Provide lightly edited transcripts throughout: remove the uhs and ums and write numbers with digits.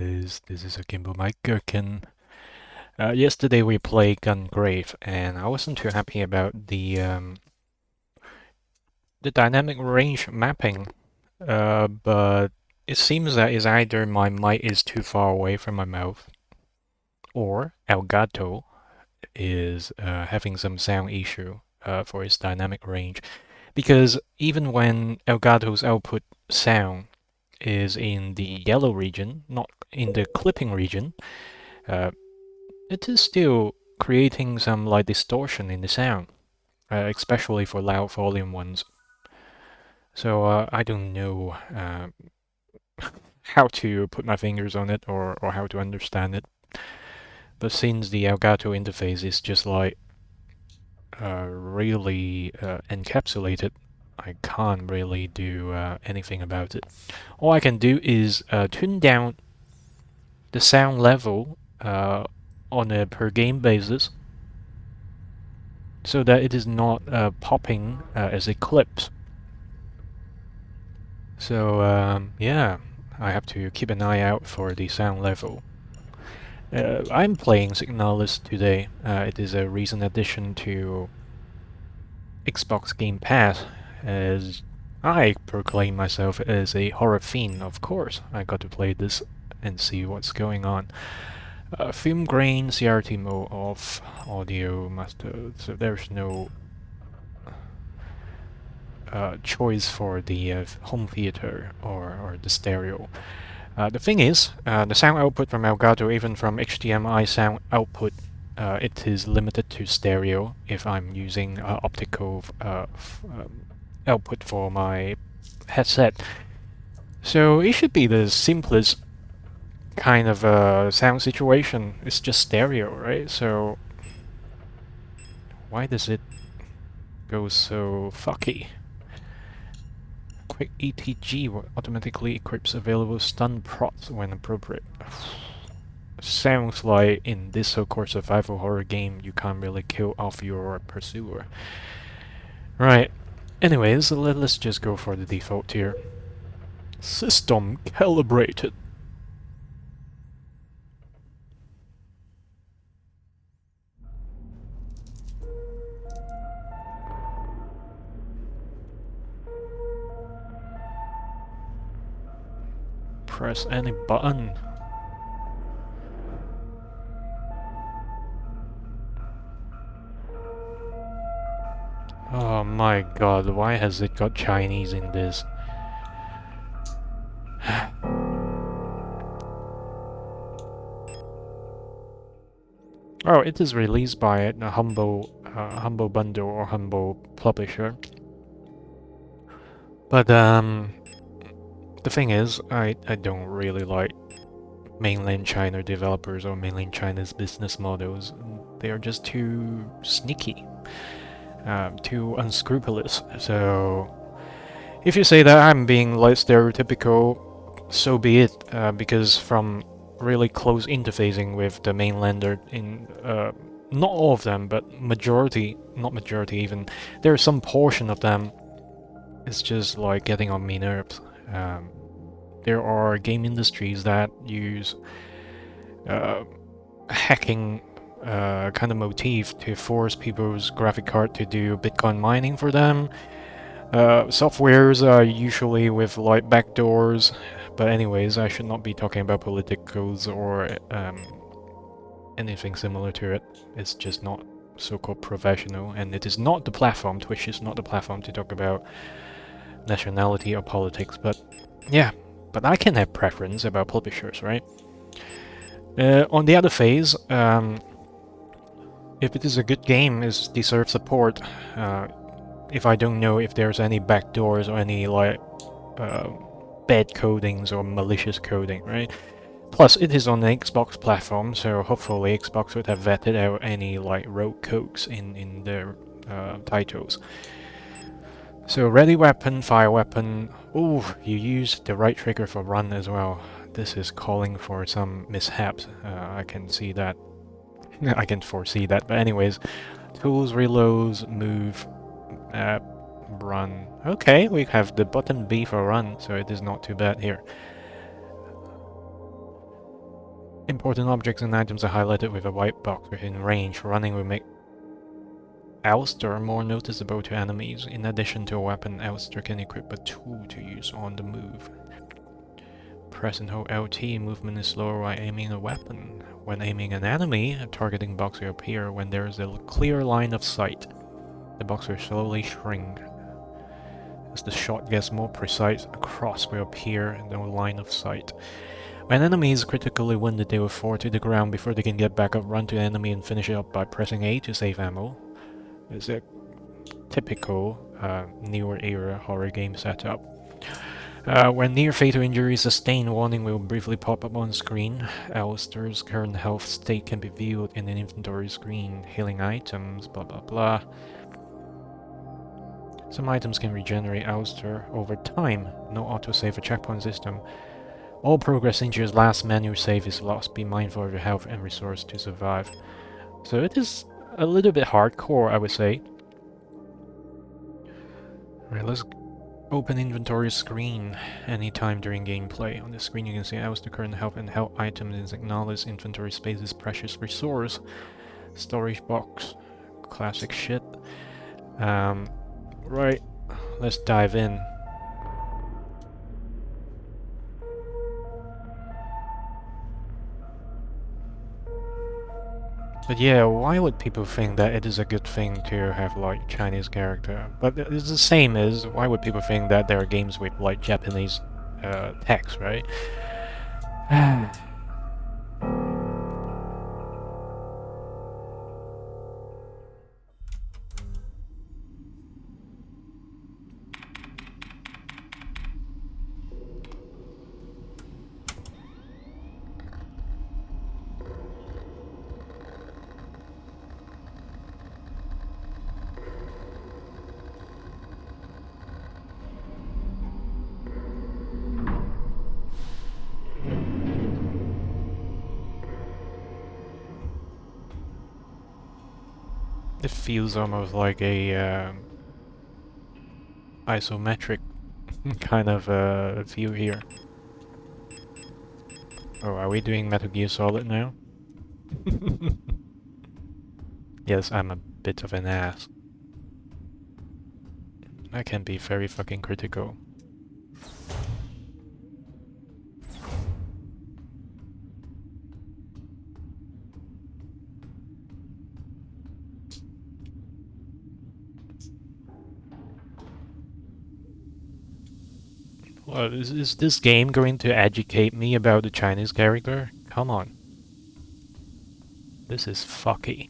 This is a gimbal mic Gherkin. Yesterday we played Gungrave, and I wasn't too happy about the dynamic range mapping. But it seems that is either my mic is too far away from my mouth, or Elgato is having some sound issue for its dynamic range. Because even when Elgato's output sound is in the yellow region, not in the clipping region, uh, it is still creating some like distortion in the sound, especially for loud volume ones. So I don't know how to put my fingers on it or how to understand it. But since the Elgato interface is just like really encapsulated, I can't really do anything about it. All I can do is tune down the sound level on a per game basis so that it is not popping as it clips. So yeah, I have to keep an eye out for the sound level. I'm playing Signalis today. It is a recent addition to Xbox Game Pass, as I proclaim myself as a horror fiend. Of course, I got to play this and see what's going on. Film grain, CRT mode off, audio master, so there's no choice for the home theater or the stereo. The thing is, the sound output from Elgato, even from HDMI sound output, it is limited to stereo if I'm using optical output for my headset. So it should be the simplest kind of sound situation. It's just stereo, right? So why does it go so fucky? Quick ETG automatically equips available stun procs when appropriate. Sounds like in this so-called survival horror game you can't really kill off your pursuer. Right. Anyways, let's just go for the default here. System calibrated. Press any button. Oh my god, why has it got Chinese in this? Oh, it is released by a humble bundle or humble publisher. But the thing is, I don't really like mainland China developers or mainland China's business models. They are just too sneaky, too unscrupulous. So if you say that I'm being like stereotypical, so be it. Because from really close interfacing with the mainlander in not all of them, but majority, not majority even, there's some portion of them. It's just like getting on me nerves. There are game industries that use uh, hacking kind of motif to force people's graphic card to do Bitcoin mining for them. Softwares are usually with like backdoors, but anyways, I should not be talking about politicals or anything similar to it. It's just not so-called professional, and it is not the platform. Twitch is not the platform to talk about nationality or politics, but yeah. But I can have preference about publishers, right? On the other phase, if it is a good game, it deserves support. If I don't know if there's any backdoors or any like bad codings or malicious coding, right? Plus, it is on the Xbox platform, so hopefully Xbox would have vetted out any like rogue codes in their titles. So ready weapon, fire weapon. Ooh, you used the right trigger for run as well. This is calling for some mishaps. I can see that. I can foresee that. But anyways, tools, reloads, move, run. Okay, we have the button B for run, so it is not too bad here. Important objects and items are highlighted with a white box within range. Running will make Ouster more noticeable to enemies. In addition to a weapon, Ouster can equip a tool to use on the move. Press and hold LT, movement is slower while aiming a weapon. When aiming an enemy, a targeting box will appear when there is a clear line of sight. The box will slowly shrink. As the shot gets more precise, a cross will appear in the line of sight. When enemy is critically wounded, they will fall to the ground before they can get back up, run to the enemy and finish it up by pressing A to save ammo. It's a typical newer era horror game setup. When near fatal injury is sustained, warning will briefly pop up on screen. Alistair's current health state can be viewed in an inventory screen. Healing items, blah blah blah. Some items can regenerate Alistair over time. No autosave or checkpoint system. All progress into your last manual save is lost. Be mindful of your health and resource to survive. So it is a little bit hardcore, I would say. Alright, let's open inventory screen anytime during gameplay. On the screen you can see Alistair current health and health items in Signalis. Inventory space is precious resource. Storage box. Classic shit. Right, let's dive in. But yeah, why would people think that it is a good thing to have like Chinese character? But it's the same as why would people think that there are games with like Japanese text, right? It feels almost like a isometric kind of view here. Oh, are we doing Metal Gear Solid now? Yes, I'm a bit of an ass. I can be very fucking critical. Well, is this game going to educate me about the Chinese character? Come on. This is fucky.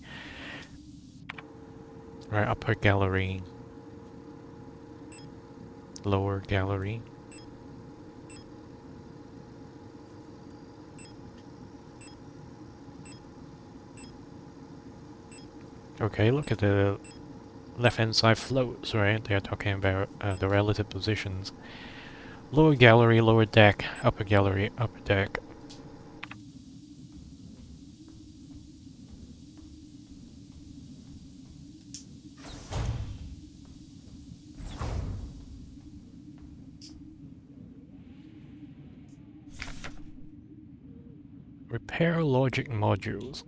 Right, upper gallery. Lower gallery. Okay, look at the left-hand side floats, right? They're talking about the relative positions. Lower gallery, lower deck, upper gallery, upper deck. Repair logic modules.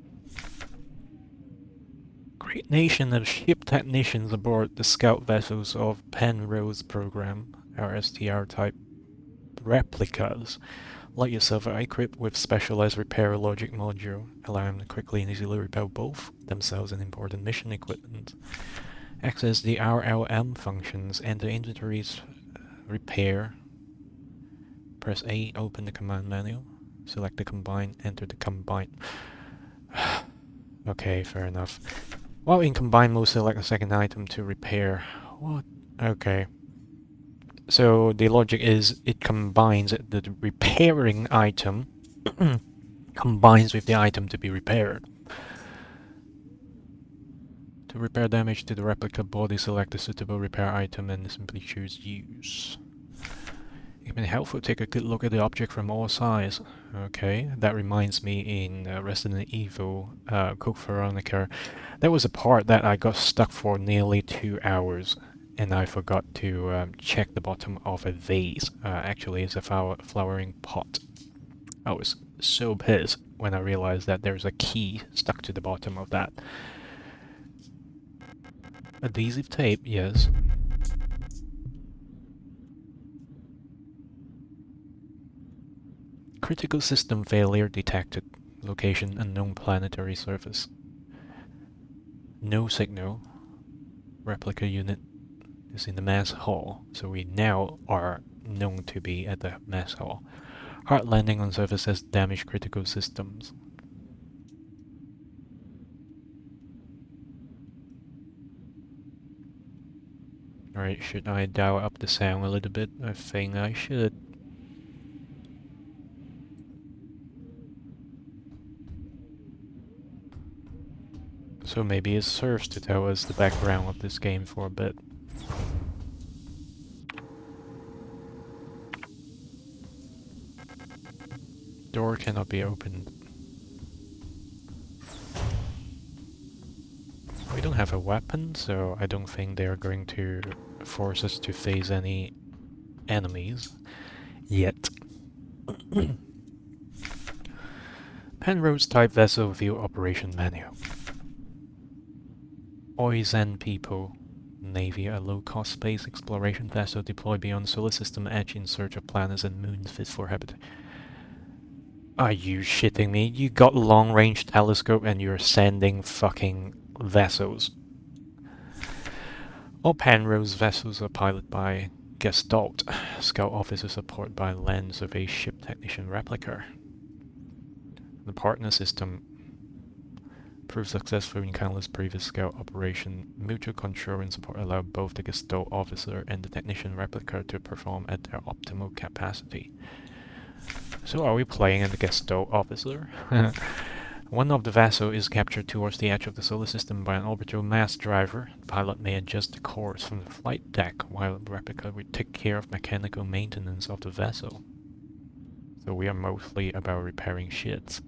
Great nation of ship technicians aboard the scout vessels of Penrose program, our STR type replicas. Like yourself are equipped with specialized repair logic module, allowing them to quickly and easily repair both themselves and important mission equipment. Access the RLM functions, enter inventories, repair. Press A, open the command menu. Select the combine, enter the combine. Okay, fair enough. While in combine mode, select a second item to repair. What? Okay. So the logic is it combines the repairing item combines with the item to be repaired. To repair damage to the replica body, select a suitable repair item and simply choose use. It can be helpful to take a good look at the object from all sides. Okay, that reminds me in Resident Evil Code Veronica, there was a part that I got stuck for nearly 2 hours. And I forgot to check the bottom of a vase. Actually, it's a flowering pot. I was so pissed when I realized that there's a key stuck to the bottom of that. Adhesive tape, yes. Critical system failure detected. Location unknown planetary surface. No signal. Replica unit is in the mess hall, so we now are known to be at the mess hall. Hard landing on surface has damaged critical systems. Alright, should I dial up the sound a little bit? I think I should. So maybe it serves to tell us the background of this game for a bit. Door cannot be opened. We don't have a weapon, so I don't think they're going to force us to face any enemies yet. Penrose type vessel view operation manual. Oizen people. Navy, a low-cost space exploration vessel deployed beyond solar system edge in search of planets and moons fit for habitat. Are you shitting me? You got long-range telescope and you're sending fucking vessels. All Penrose vessels are piloted by Gestalt, scout officer support by land survey ship technician replica. The partner system proved successful in countless previous scout operation. Mutual control and support allow both the Gestalt officer and the technician replica to perform at their optimal capacity. So are we playing the Gestalt officer? One of the vessel is captured towards the edge of the solar system by an orbital mass driver. The pilot may adjust the course from the flight deck while the replica will take care of mechanical maintenance of the vessel. So we are mostly about repairing shits.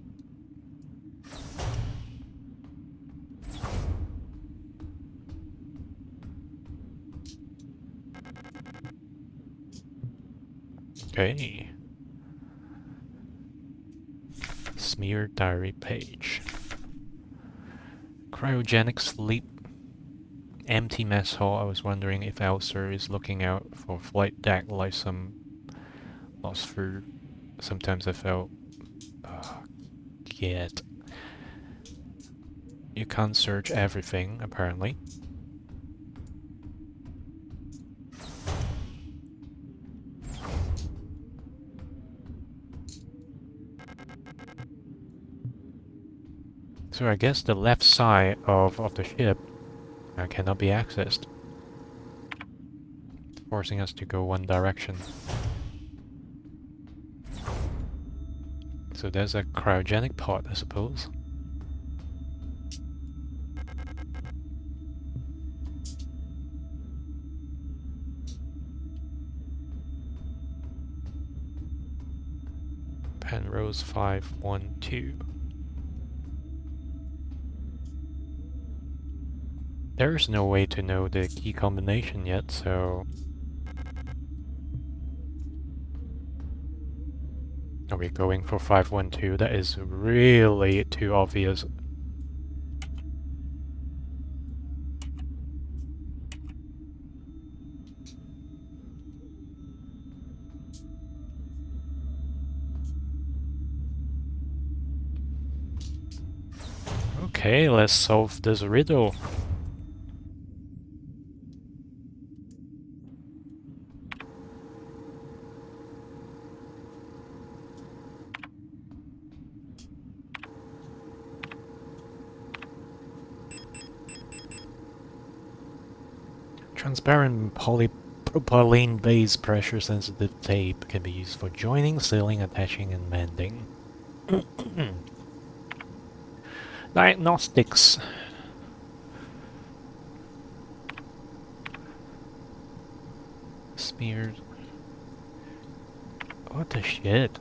Okay. Smear diary page. Cryogenic sleep. Empty mess hall. I was wondering if Elser is looking out for flight deck like some lost food. Sometimes I felt... Get. You can't search everything, apparently. So I guess the left side of the ship cannot be accessed, forcing us to go one direction. So there's a cryogenic pod, I suppose. Penrose 512. There's no way to know the key combination yet, so... Are we going for 512? That is really too obvious. Okay, let's solve this riddle. Transparent polypropylene-based pressure-sensitive tape can be used for joining, sealing, attaching, and mending. Diagnostics. Smeared. What the shit?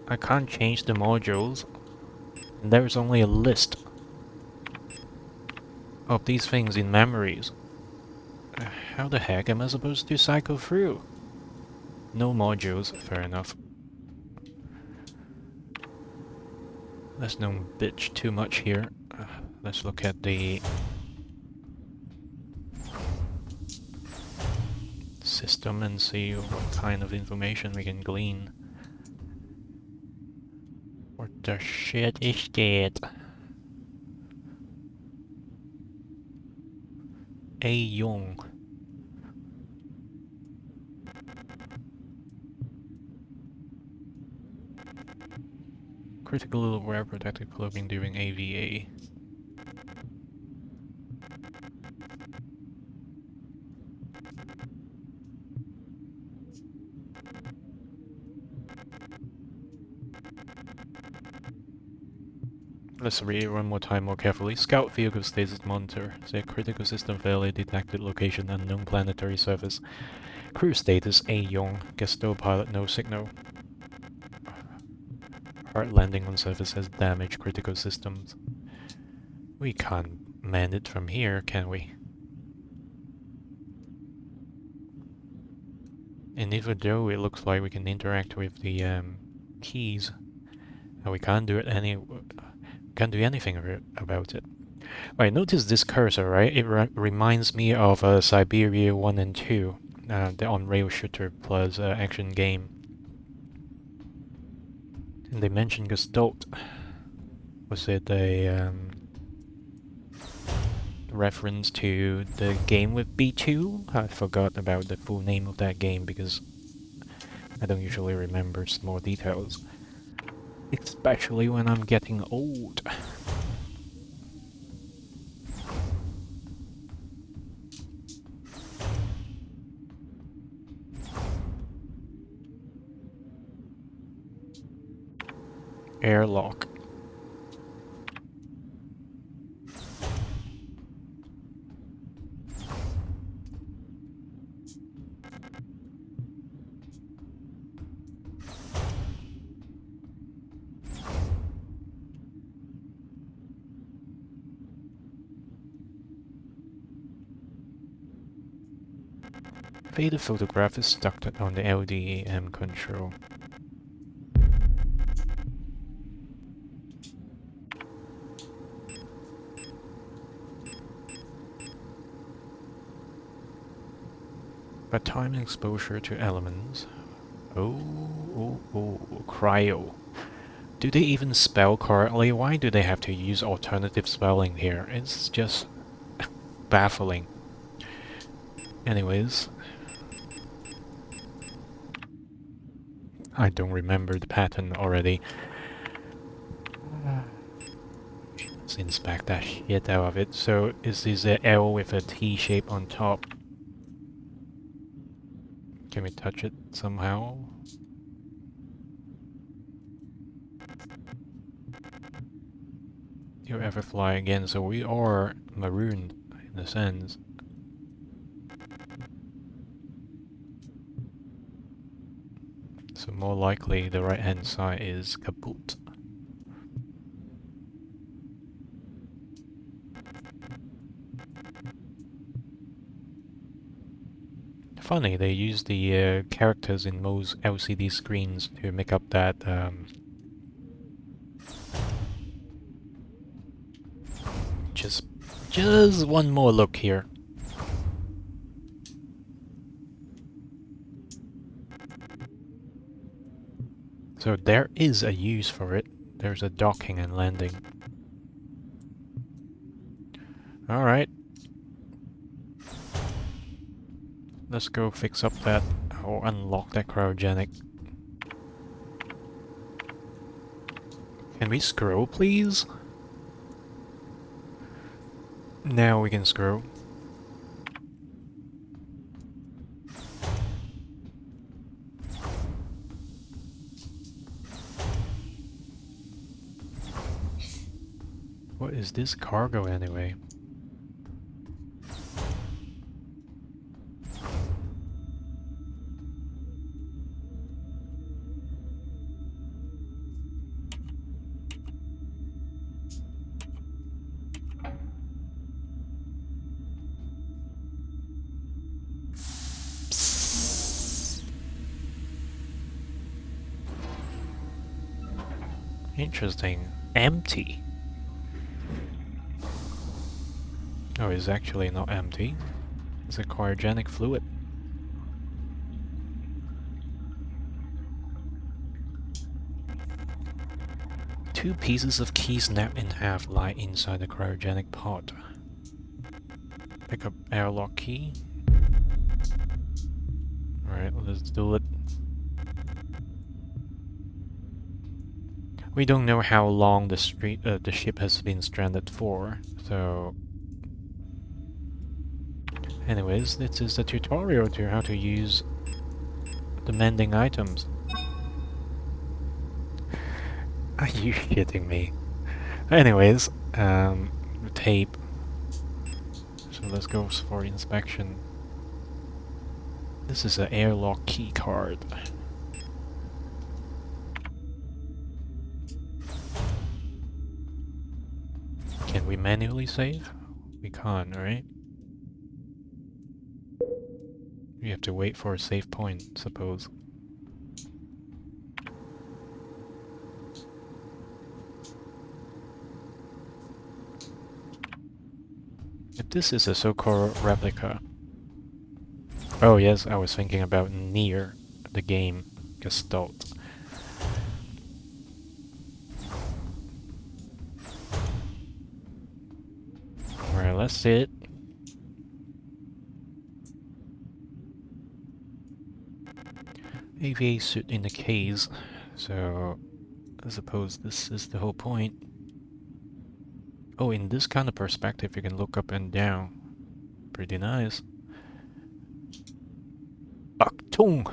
I can't change the modules. And there's only a list of these things in memories. How the heck am I supposed to cycle through? No modules, fair enough. Let's don't bitch too much here. Let's look at the system and see what kind of information we can glean. What the shit is that? A Young. Critical wear protective clothing during AVA. Let's read it one more time more carefully. Scout vehicle status monitor. Say critical system failure detected, location unknown planetary surface. Crew status A Young. Gusto pilot no signal. Hard landing on surface has damaged critical systems. We can't mend it from here, can we? And even though it looks like we can interact with the keys, we can't do anything about it. Right, notice this cursor, right? It reminds me of Siberia 1 and 2, the on-rail shooter plus action game. And they mentioned Gestalt. Was it a reference to the game with B2? I forgot about the full name of that game because I don't usually remember small details. Especially when I'm getting old. Airlock. Faded photograph is stuck on the LDAM control. But time and exposure to elements. Oh, cryo. Do they even spell correctly? Why do they have to use alternative spelling here? It's just baffling. Anyways. I don't remember the pattern already. Let's inspect that shit out of it. So, is this an L with a T shape on top? Can we touch it somehow? You ever fly again? So we are marooned, in a sense. So more likely the right hand side is kaput. Funny, they use the characters in most LCD screens to make up that just one more look here. So there is a use for it. There's a docking and landing. Alright. Let's go fix up that, or unlock that cryogenic. Can we scroll, please? Now we can scroll. What is this cargo anyway? Interesting. Empty. Oh, it's actually not empty. It's a cryogenic fluid. Two pieces of key snapped in half lie inside the cryogenic pod. Pick up airlock key. Alright, let's do it. We don't know how long the ship has been stranded for, so... Anyways, this is the tutorial to how to use the mending items. Are you shitting me? Anyways, tape. So let's go for inspection. This is an airlock key card. Can we manually save? We can't, right? We have to wait for a save point, suppose. If this is a so-called replica... Oh yes, I was thinking about Nier, the game, Gestalt. Alright, let's see it. AVA suit in the case, so I suppose this is the whole point. Oh, in this kind of perspective you can look up and down. Pretty nice. Aktung!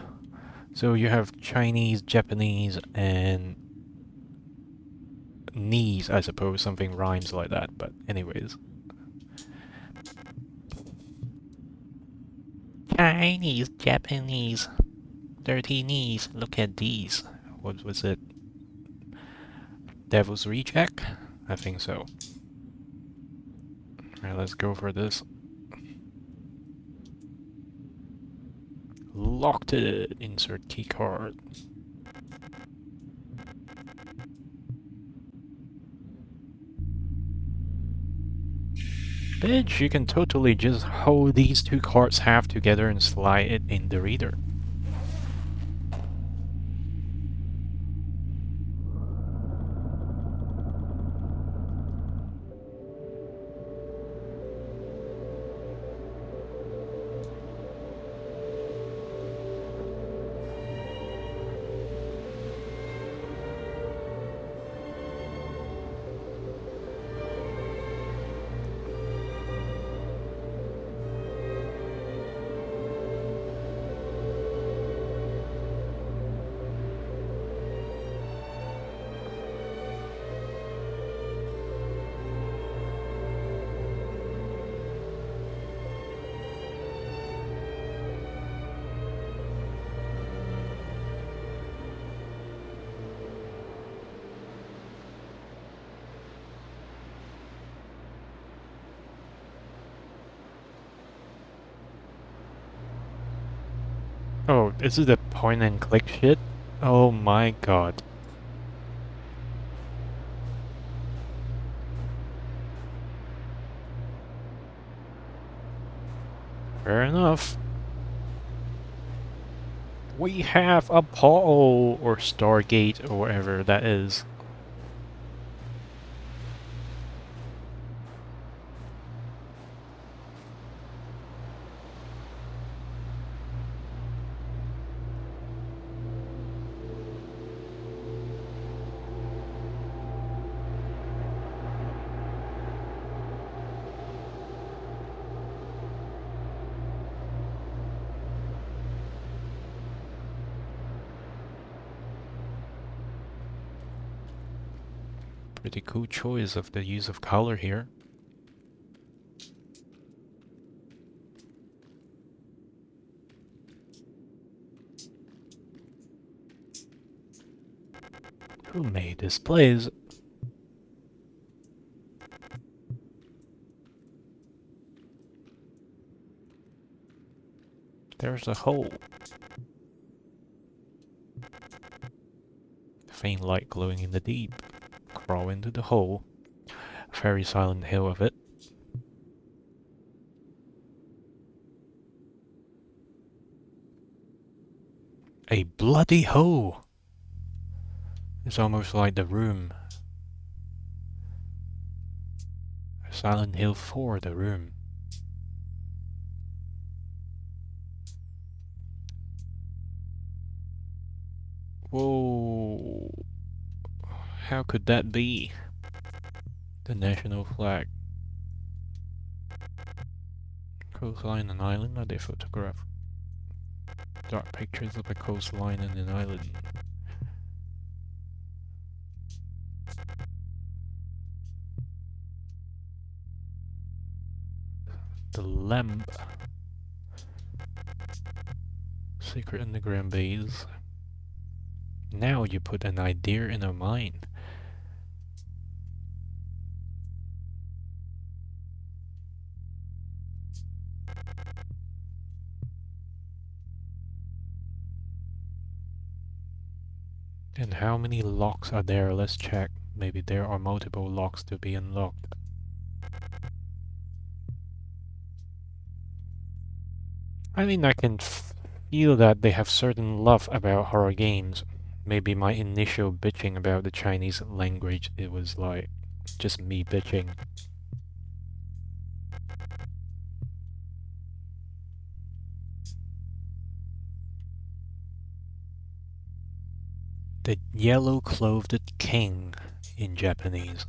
So you have Chinese, Japanese, and knees, I suppose. Something rhymes like that, but anyways. Chinese, Japanese, dirty knees. Look at these. What was it? Devil's Recheck? I think so. Alright, let's go for this. Locked it! Insert keycard. Bitch, you can totally just hold these two cards half together and slide it in the reader. Oh, is it a point and click shit? Oh my god. Fair enough. We have a portal or Stargate or whatever that is. Pretty cool choice of the use of color here. Who made this place? There's a hole. Faint light glowing in the deep. crawl into the hole. Very Silent Hill of it. A bloody hole! It's almost like The Room. Silent Hill 4, The Room. Whoa! How could that be? The national flag. Coastline and island, are they photographed? Dark pictures of a coastline and an island. The lamp. Secret underground base. Now you put an idea in our mind. And how many locks are there? Let's check. Maybe there are multiple locks to be unlocked. I mean, I can feel that they have certain love about horror games. Maybe my initial bitching about the Chinese language, it was like just me bitching. The yellow-clothed king in Japanese.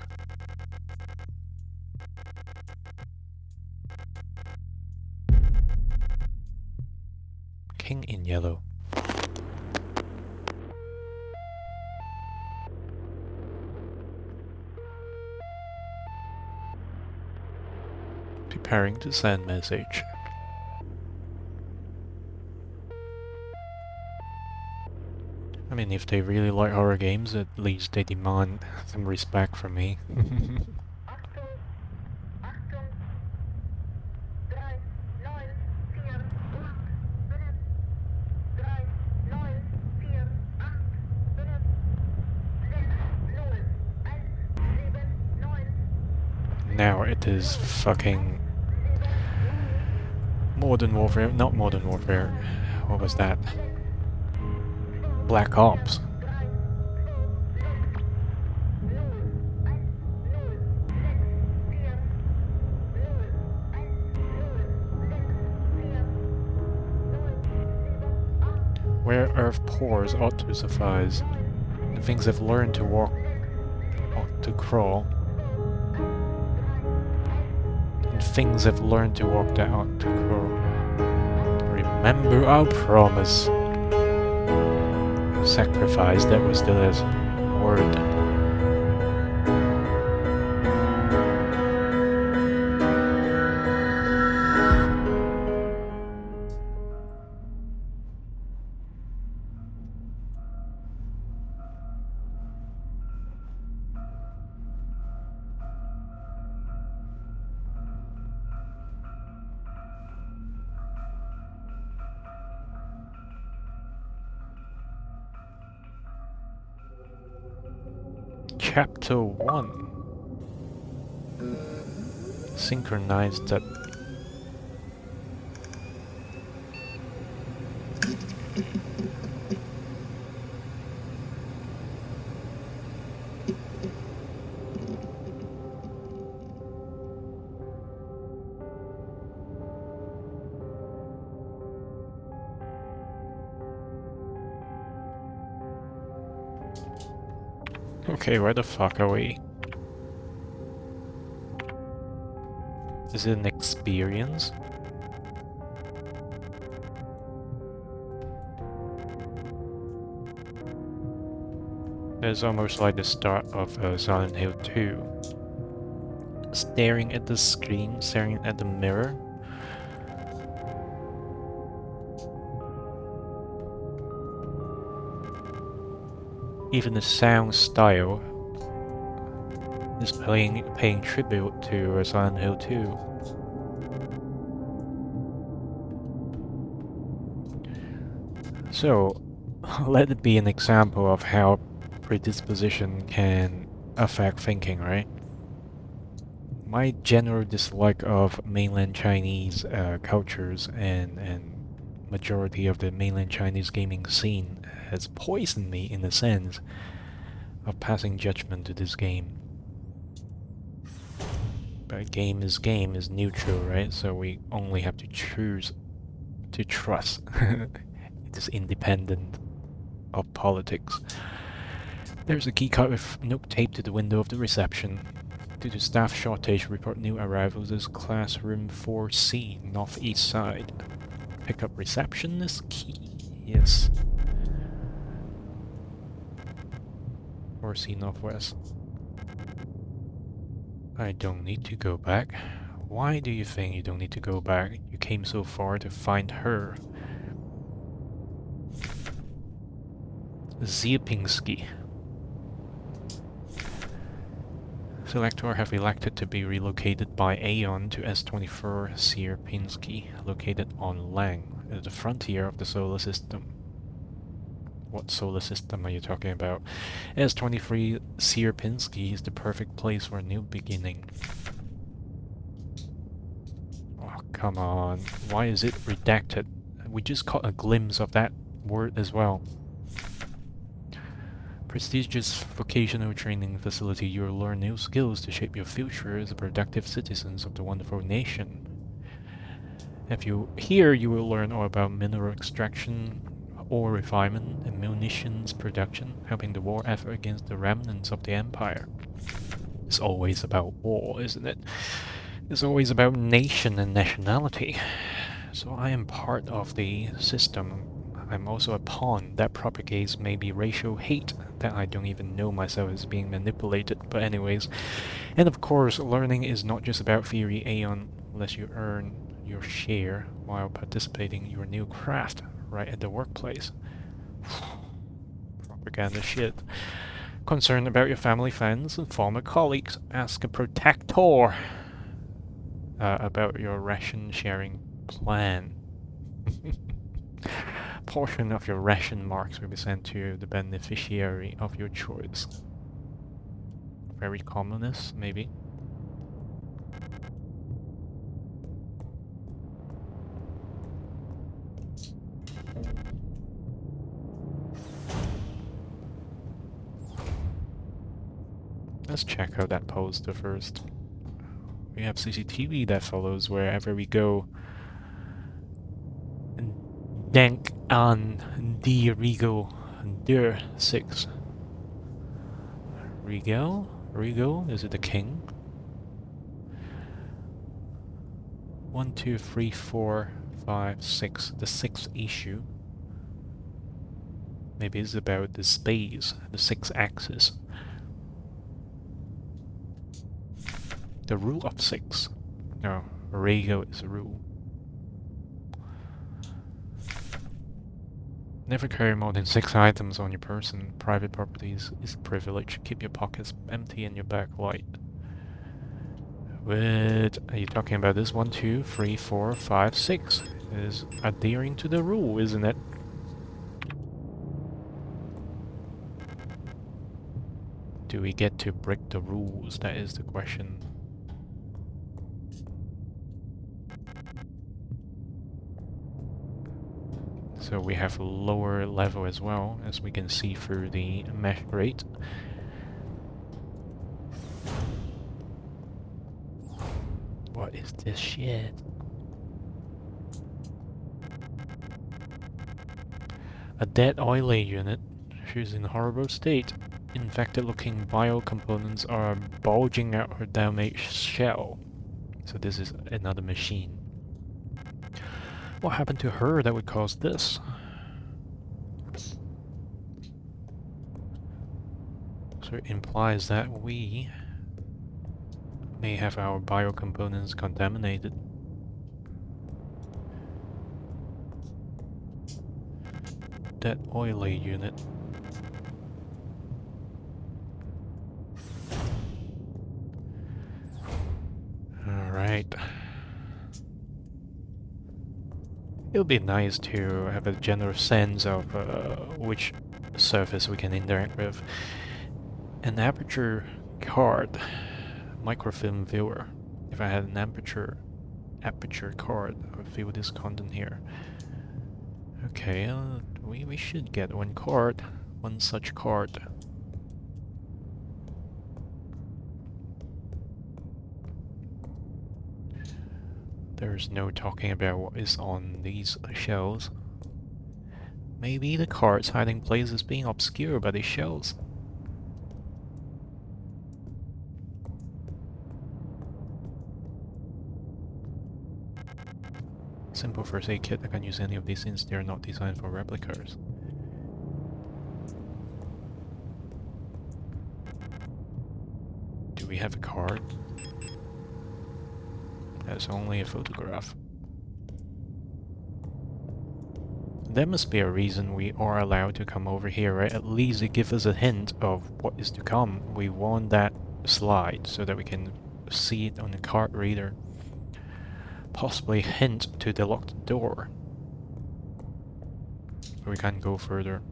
King in yellow. Preparing to send message. I mean, if they really like horror games, at least they demand some respect from me. Now it is fucking Modern Warfare, not Modern Warfare. What was that? Black Ops. Where earth pours ought to suffice. The things have learned to walk ought to crawl. And things have learned to walk that ought to crawl. Remember our promise. Sacrifice, that was still his word. Chapter 1. Synchronized that. Okay, where the fuck are we? Is it an experience? It's almost like the start of Silent Hill 2. Staring at the screen, staring at the mirror. Even the sound style is paying tribute to Silent Hill 2. So, let it be an example of how predisposition can affect thinking, right? My general dislike of mainland Chinese cultures and majority of the mainland Chinese gaming scene has poisoned me in the sense of passing judgment to this game. But game is neutral, right? So we only have to choose to trust. It is independent of politics. There's a keycard with note taped to the window of the reception. Due to staff shortage, report new arrivals as classroom 4C, northeast side. Pick up receptionist key. Yes. 4C northwest. I don't need to go back. Why do you think you don't need to go back? You came so far to find her. Ziepinski. Selector have elected to be relocated by Aeon to S24 Sierpinski, located on Lang, at the frontier of the solar system. What solar system are you talking about? S23 Sierpinski is the perfect place for a new beginning. Oh, come on. Why is it redacted? We just caught a glimpse of that word as well. Prestigious vocational training facility, you will learn new skills to shape your future as a productive citizens of the wonderful nation. Here you will learn all about mineral extraction, ore refinement, and munitions production, helping the war effort against the remnants of the Empire. It's always about war, isn't it? It's always about nation and nationality. So I am part of the system. I'm also a pawn that propagates maybe racial hate that I don't even know myself is being manipulated. But anyways, and of course, learning is not just about theory, Aeon, unless you earn your share while participating in your new craft right at the workplace. Propaganda shit. Concerned about your family, friends, and former colleagues, ask a protector about your ration sharing plan. Portion of your ration marks will be sent to the beneficiary of your choice. Very communist, maybe. Let's check out that poster first. We have CCTV that follows wherever we go. Denk an die Regel der 6. Regel? Regel? Is it the king? 1, 2, 3, 4, 5, 6. The 6th issue. Maybe it's about the space, the 6 axis. The rule of 6. No, Regel is a rule. Never carry more than 6 items on your person. Private properties is a privilege. Keep your pockets empty and your back light. What are you talking about? This 1, 2, 3, 4, 5, 6 is adhering to the rule, isn't it? Do we get to break the rules? That is the question. So we have lower level as well, as we can see through the mesh grate. What is this shit? A dead oily unit. She's in a horrible state. Infected-looking biocomponents are bulging out her damaged shell. So this is another machine. What happened to her that would cause this? So it implies that we may have our biocomponents contaminated. That oily unit. Alright. It'll be nice to have a general sense of which surface we can interact with. An aperture card. Microfilm viewer. If I had an aperture card, I would view this content here. Okay, we should get one such card. There's no talking about what is on these shells. Maybe the card's hiding place is being obscured by these shells. Simple first aid kit. I can't use any of these since they are not designed for replicas. Do we have a card? That's only a photograph. There must be a reason we are allowed to come over here, right? At least it gives us a hint of what is to come. We want that slide so that we can see it on the card reader. Possibly hint to the locked door. But we can't go further.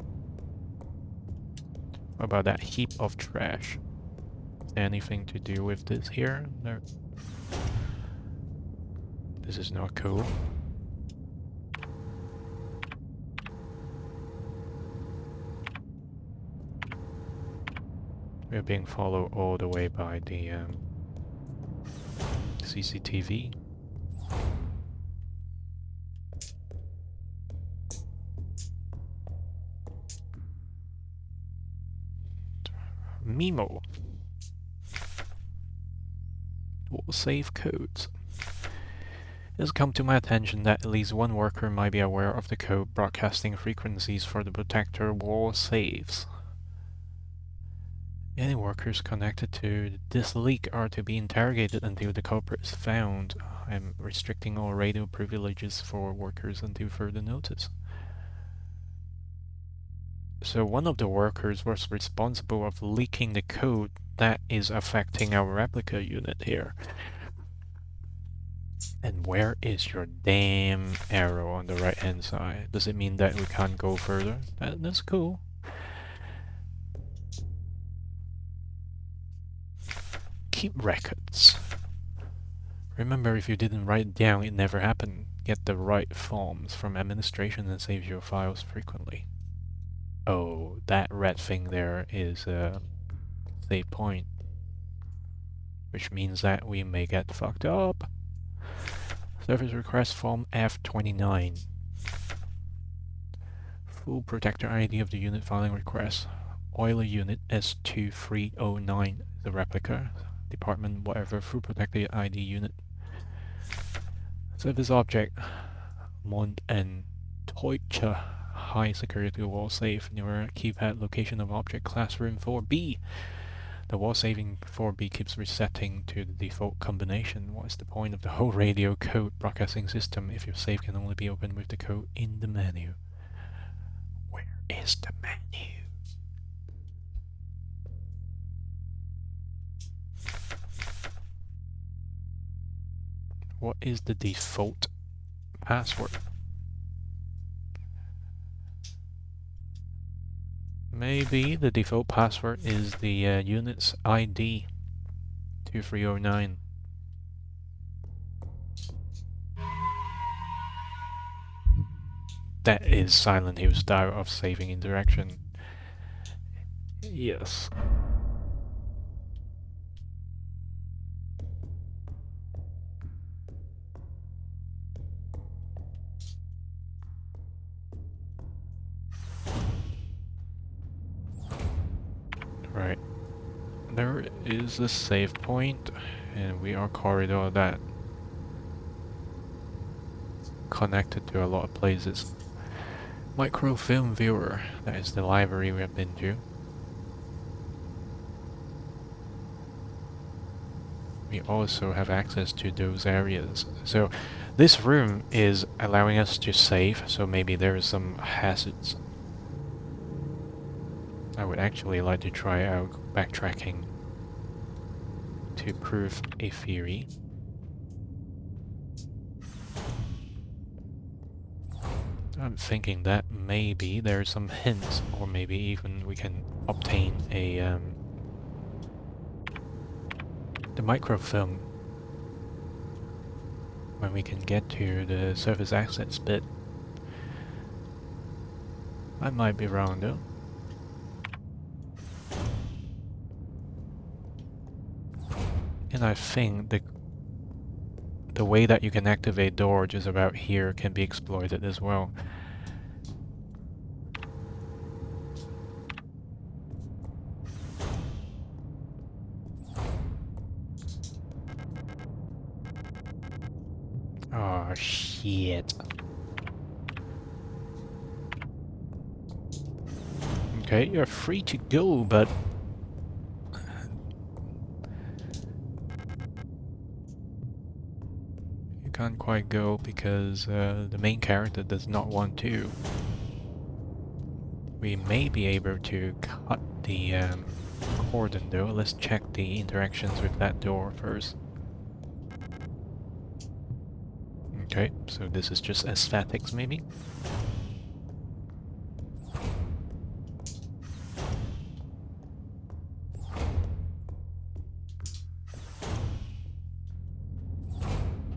What about that heap of trash? Anything to do with this here? No. This is not cool. We are being followed all the way by the CCTV. Memo. Wall save codes. It has come to my attention that at least one worker might be aware of the code broadcasting frequencies for the protector wall saves. Any workers connected to this leak are to be interrogated until the culprit is found. I'm restricting all radio privileges for workers until further notice. So one of the workers was responsible of leaking the code that is affecting our replica unit here. And where is your damn arrow on the right hand side? Does it mean that we can't go further? That's cool. Keep records. Remember, if you didn't write it down, it never happened. Get the right forms from administration and save your files frequently. Oh, that red thing there is a save point. Which means that we may get fucked up. Service request form F29. Full protector ID of the unit filing request. Oiler unit S2309, the replica. Department whatever, full protector ID unit. Service object Mont and Deutsche high security wall safe near keypad location of object classroom 4B. The wall saving 4B keeps resetting to the default combination. What is the point of the whole radio code broadcasting system if your safe can only be opened with the code in the menu? Where is the menu? What is the default password? Maybe the default password is the unit's ID 2309. That is Silent Hill style of saving interaction. Yes. Right. There is a save point, and we are corridor that connected to a lot of places. Microfilm viewer, that is the library we have been to. We also have access to those areas. So this room is allowing us to save, so maybe there is some hazards. I would actually like to try out backtracking to prove a theory. I'm thinking that maybe there's some hints, or maybe even we can obtain a the microfilm when we can get to the surface access bit. I might be wrong though. And I think the way that you can activate door just about here can be exploited as well. Oh shit. Okay, you're free to go, but you can't quite go because the main character does not want to. We may be able to cut the cordon though. Let's check the interactions with that door first. Okay, so this is just aesthetics maybe?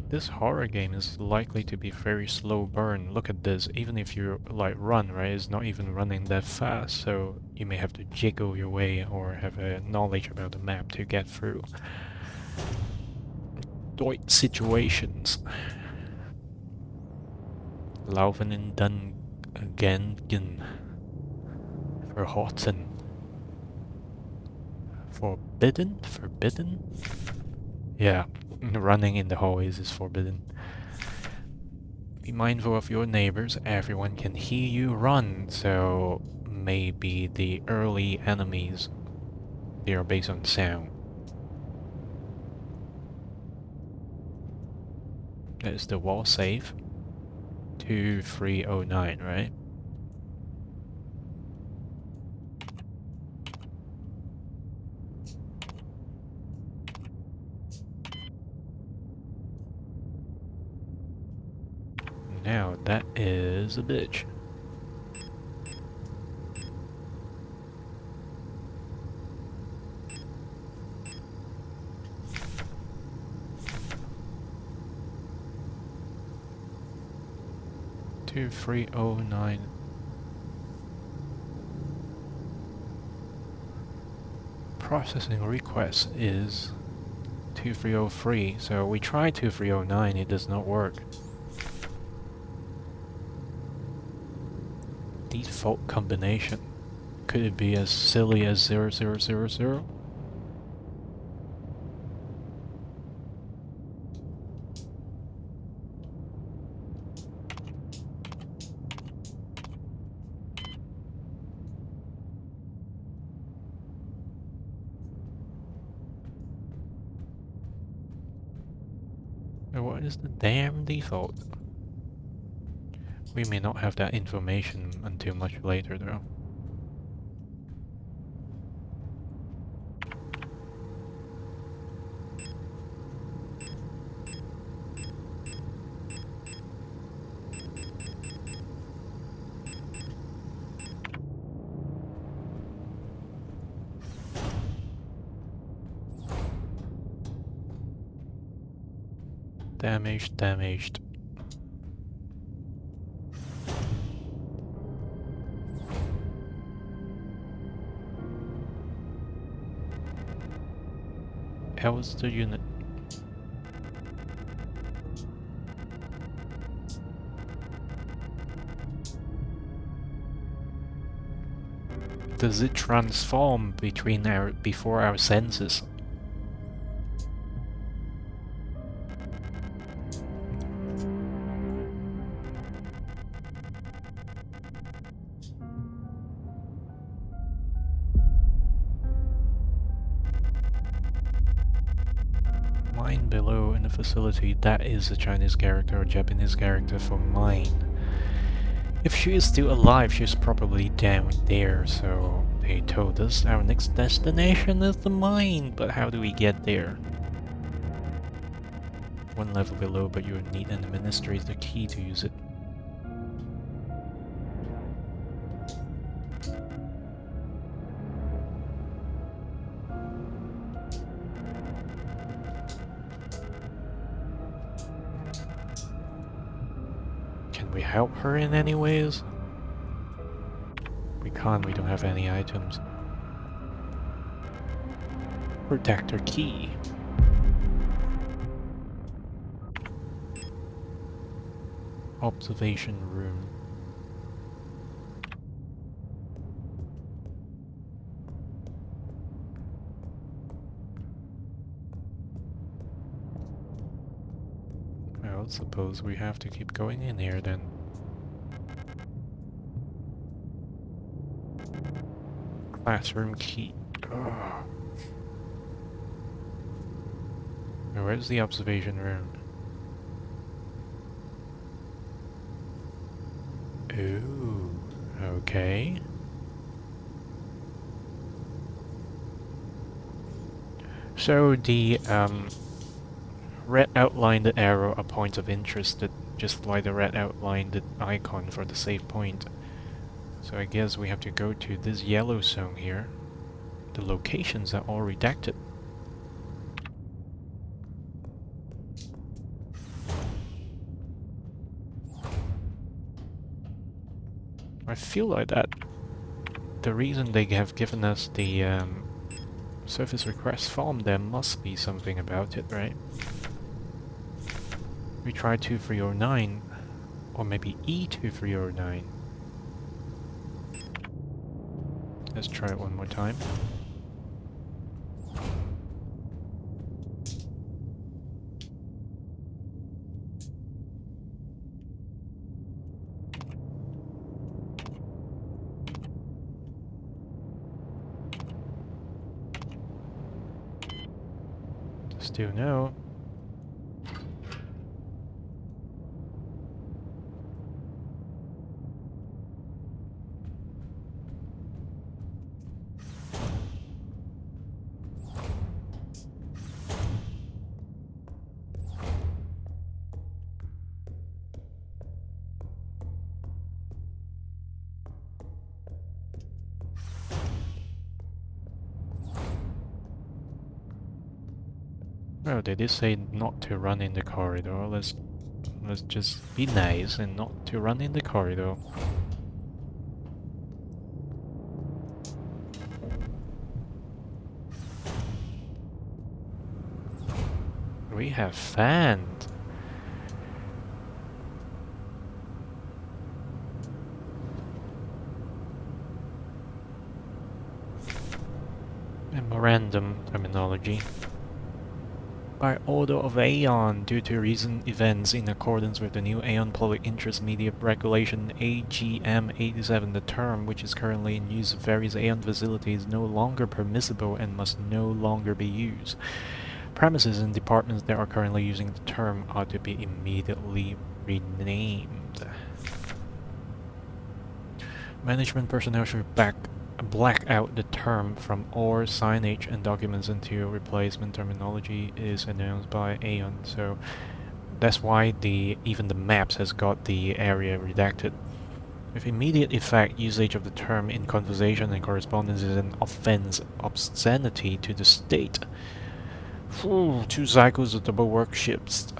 This horror game is likely to be very slow burn. Look at this, even if you like run, right, it's not even running that fast, so you may have to jiggle your way or have a knowledge about the map to get through Doit situations. Laufen in den Gangen. Verhotten. Forbidden? Forbidden? Yeah, running in the hallways is forbidden. Be mindful of your neighbors, everyone can hear you run, so maybe the early enemies, they are based on sound. That is the wall save. 2309, right? Now that is a bitch. Two, 309. Processing request is 2303, so we tried 2309, it does not work. Default combination. Could it be as silly as 0000? What is the damn default? We may not have that information until much later though. Damaged, damaged. How is the unit? Does it transform before our senses? Mine below in the facility, that is a Chinese character or Japanese character for mine. If she is still alive, she's probably down there, so they told us our next destination is the mine, but how do we get there? One level below, but you need an administrator key to use it. we help her in any ways? We can't, we don't have any items. Protector key. Observation room. Well, suppose we have to keep going in here then. Classroom key. Ugh. Where's the observation room? Ooh, okay. So the red outlined arrow are points of interest, that just like the red outlined icon for the save point. So I guess we have to go to this yellow zone here. The locations are all redacted. I feel like that the reason they have given us the service request form, there must be something about it, right? We try 2309, or maybe E2309. Let's try it one more time. Still no. Oh, they did say not to run in the corridor. Let's just be nice and not to run in the corridor. We have fanned. Memorandum terminology. By order of Aeon, due to recent events in accordance with the new Aeon Public Interest Media Regulation AGM 87, the term, which is currently in use at various Aeon facilities, is no longer permissible and must no longer be used. Premises and departments that are currently using the term are to be immediately renamed. Management personnel should black out the term from all signage and documents until replacement terminology is announced by Aeon. So that's why even the maps has got the area redacted. With immediate effect, usage of the term in conversation and correspondence is an offense, obscenity to the state. 2 cycles of double work shifts.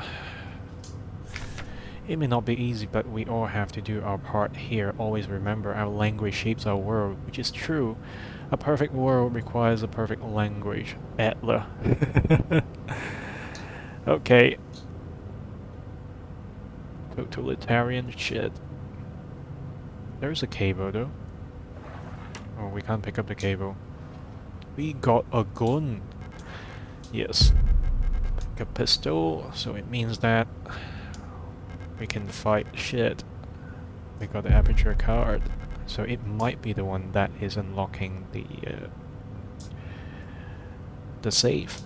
It may not be easy, but we all have to do our part here. Always remember, our language shapes our world, which is true. A perfect world requires a perfect language. Atla. Okay. Totalitarian shit. There's a cable, though. Oh, we can't pick up the cable. We got a gun. Yes. Pick a pistol, so it means that we can fight shit. We got the aperture card, so it might be the one that is unlocking the safe.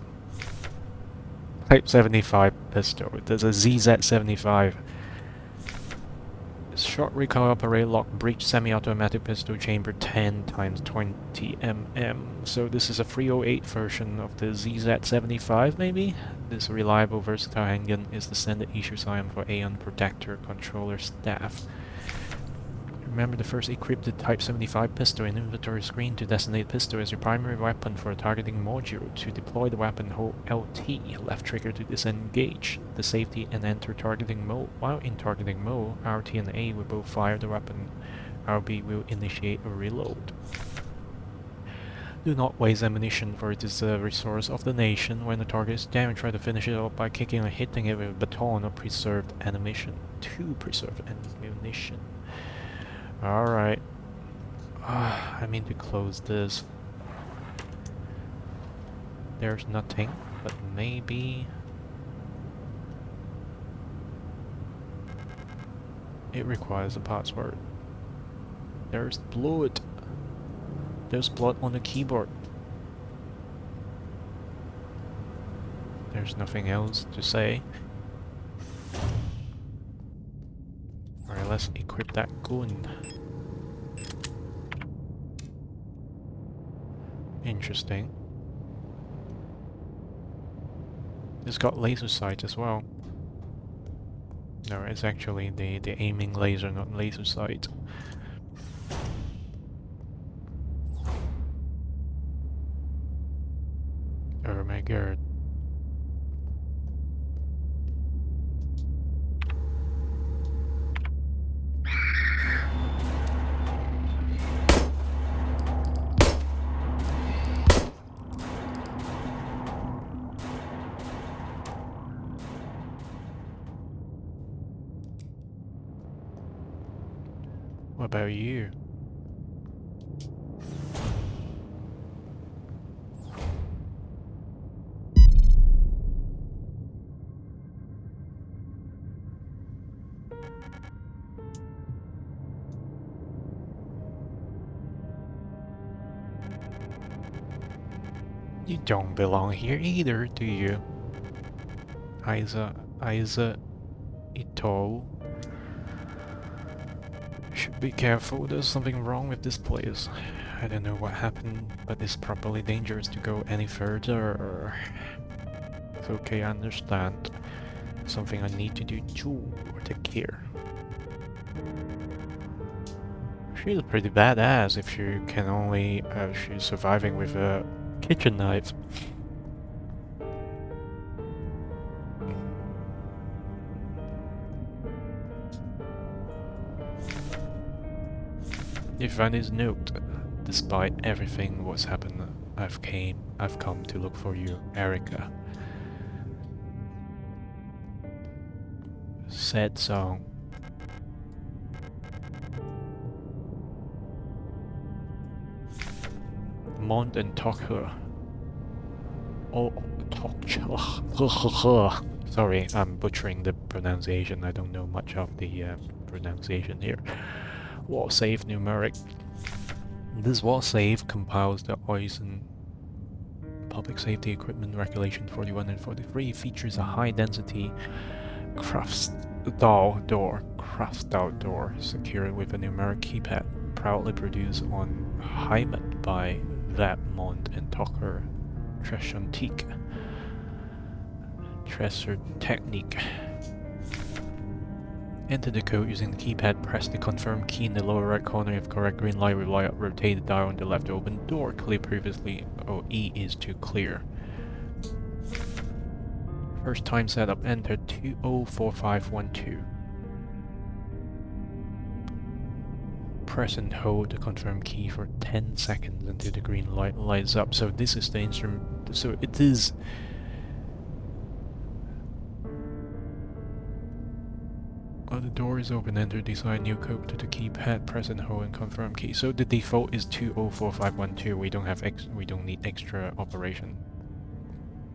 Type 75 pistol. There's a ZZ75. Short recoil operated lock breech semi-automatic pistol chamber 10 times 20 mm. So this is a 308 version of the ZZ75 maybe? This reliable versatile handgun is the standard issue sign for Aeon Protector controller staff. Remember to first equip the Type 75 pistol in inventory screen to designate pistol as your primary weapon for a targeting module. To deploy the weapon, hold LT, left trigger to disengage the safety and enter targeting mode. While in targeting mode, RT and A will both fire the weapon. RB will initiate a reload. Do not waste ammunition, for it is a resource of the nation. When the target is down, try to finish it off by kicking or hitting it with a baton or preserved ammunition. To preserve ammunition. Alright. I mean to close this. There's nothing, but maybe... it requires a password. There's blood. There's blood on the keyboard. There's nothing else to say. Alright, let's equip that gun. Interesting. It's got laser sight as well. No, it's actually the aiming laser, not laser sight. Oh my god. What about you? You don't belong here either, do you? Isa Ito. Should be careful, there's something wrong with this place. I don't know what happened, but it's probably dangerous to go any further. It's okay, I understand. Something I need to do too, or take care. She's pretty badass if you can only... she's surviving with a kitchen knife. You find his note. Despite everything what's happened, I've come to look for you, Erica. Sad song. Mont and Tucker. Oh, sorry, I'm butchering the pronunciation. I don't know much of the pronunciation here. Wall save numeric. This wall save compiles the OISN Public Safety Equipment Regulation 41 and 43, features a high density craft-style door secured with a numeric keypad, proudly produced on Heimat by Mont and Tucker Treshantique. Tresor Technique. Enter the code using the keypad, press the confirm key in the lower right corner. If correct, green light will light up, rotate the dial on the left to open door. Clear previously, or E is to clear. First time setup, enter 204512. Press and hold the confirm key for 10 seconds until the green light lights up. So this is the instrument, so it is... While the door is open, enter design new code to the keypad, press and hold and confirm key. So the default is 204512. We don't need extra operation.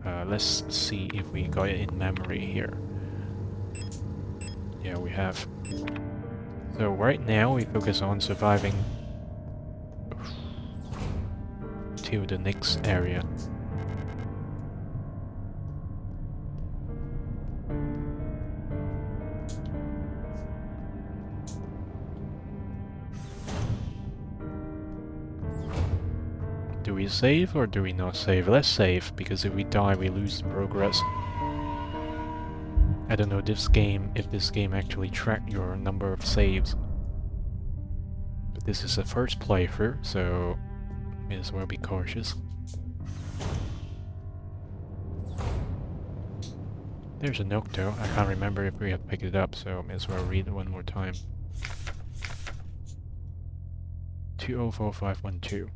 Let's see if we got it in memory here. Yeah, we have. So right now we focus on surviving to the next area. Do we save or do we not save? Let's save, because if we die we lose the progress. I don't know if this game actually tracks your number of saves. This is the first playthrough, so may as well be cautious. There's a note though. I can't remember if we have picked it up, so may as well read it one more time. 204512.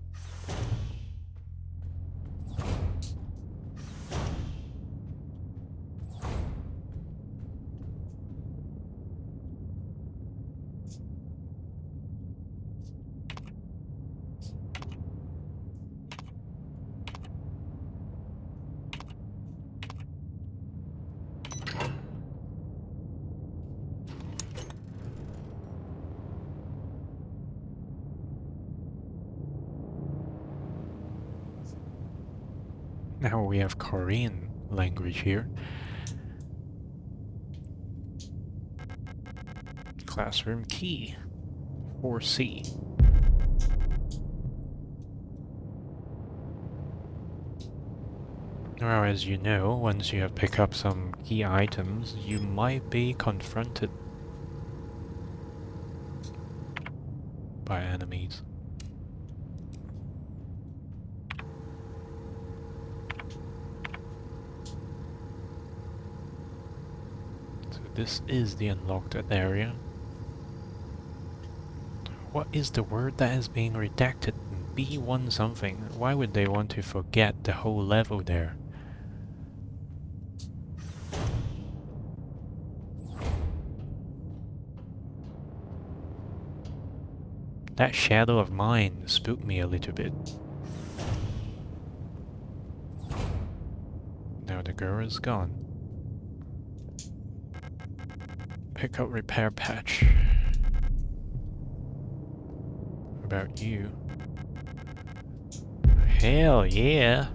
Now we have Korean language here. Classroom key. 4C. Now, as you know, once you have picked up some key items, you might be confronted by enemies. So this is the unlocked area. What is the word that is being redacted? B1 something. Why would they want to forget the whole level there? That shadow of mine spooked me a little bit. Now the girl is gone. Pick up repair patch. What about you? Hell yeah!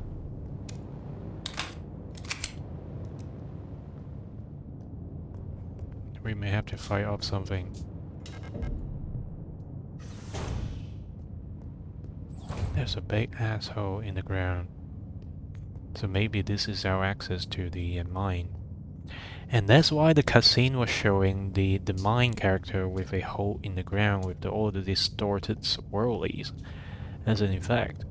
We may have to fight off something. There's a big asshole in the ground. So maybe this is our access to the mine. And that's why the cutscene was showing the mine character with a hole in the ground with all the distorted swirlies as an effect.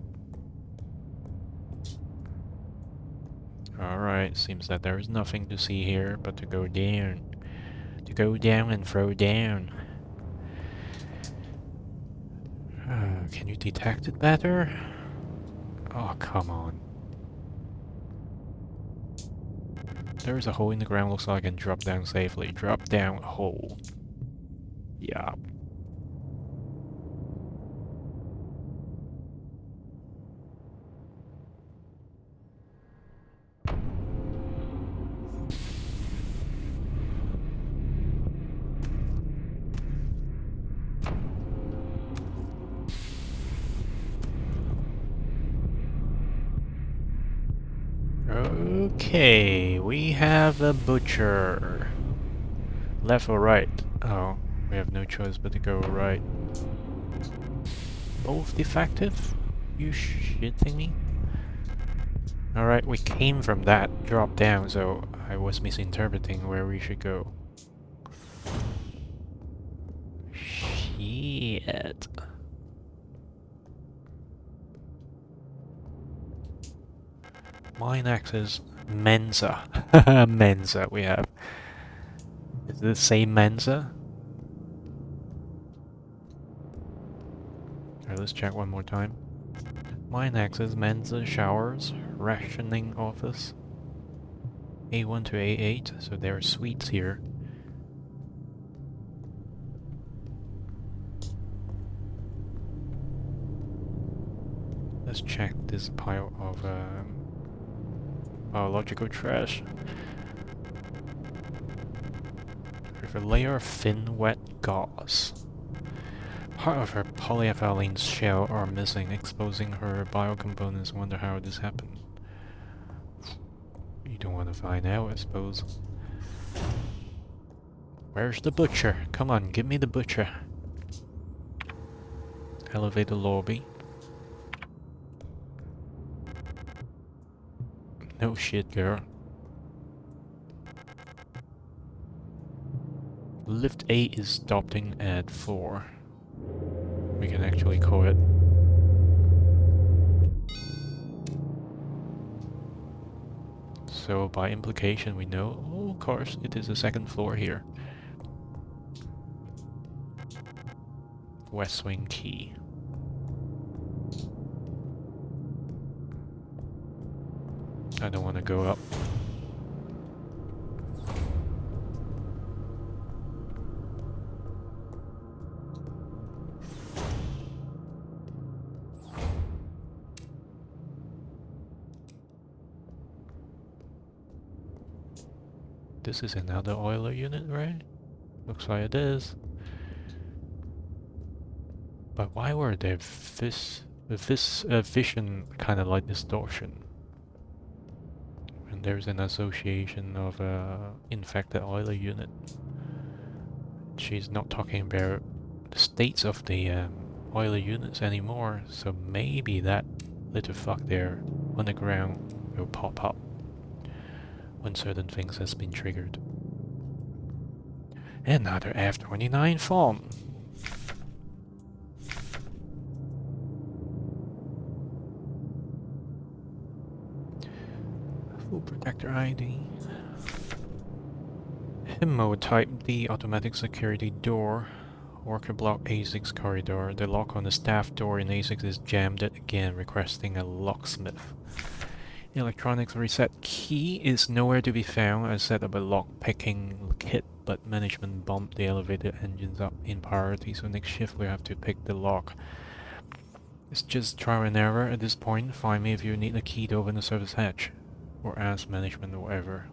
Alright, seems that there is nothing to see here but to go down. To go down and throw down. Can you detect it better? Oh, come on. There is a hole in the ground, looks like I can drop down safely. Drop down hole. Yeah. Okay, we have a butcher. Left or right? Oh, we have no choice but to go right. Both defective? You shitting me? Alright, we came from that drop down, so I was misinterpreting where we should go. Shit. Mine access Mensa. Mensa we have. Is it the same Mensa? Alright, let's check one more time. Mine access Mensa, showers, rationing office. A1 to A8, so there are suites here. Let's check this pile of biological trash. With a layer of thin, wet gauze. Part of her polyethylene shell are missing, exposing her biocomponents. Wonder how this happened. You don't want to find out, I suppose. Where's the butcher? Come on, give me the butcher. Elevator lobby. No shit, girl. Lift 8 is stopping at 4. we can actually call it. So by implication we know, oh, of course, it is the second floor here. West wing key. I don't want to go up. This is another oiler unit, right? Looks like it is. But why were there vision kind of like distortion? And there's an association of infected oiler unit. She's not talking about the states of the oiler units anymore, so maybe that little fuck there on the ground will pop up when certain things has been triggered. Another F-29 phone. Full protector ID. Himmo type D automatic security door. Worker block A6 corridor. The lock on the staff door in A6 is jammed again, requesting a locksmith. Electronics reset key is nowhere to be found. I set up a lock picking kit, but management bumped the elevator engines up in priority, so next shift we have to pick the lock. It's just trial and error at this point. Find me if you need a key to open the service hatch. Or ask management or whatever.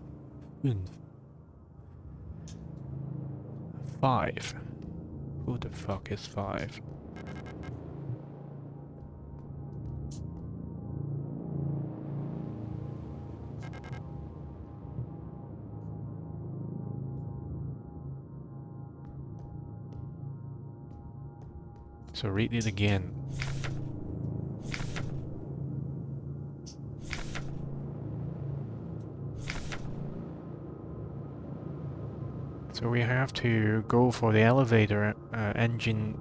5. Who the fuck is 5? So read it again. So we have to go for the elevator engine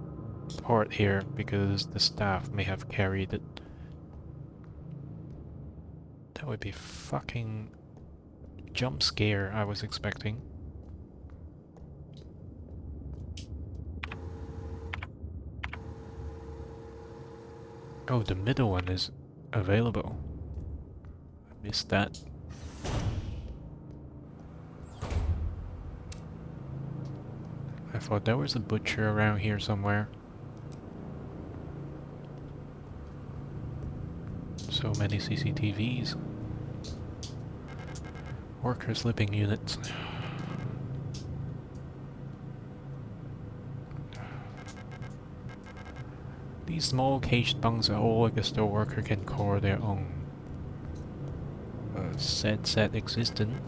part here because the staff may have carried it. That would be fucking jump scare I was expecting. Oh, the middle one is available. I missed that. I thought there was a butcher around here somewhere. So many CCTVs. Worker sleeping units. These small caged bunks are all like a store worker can call their own. Set existent.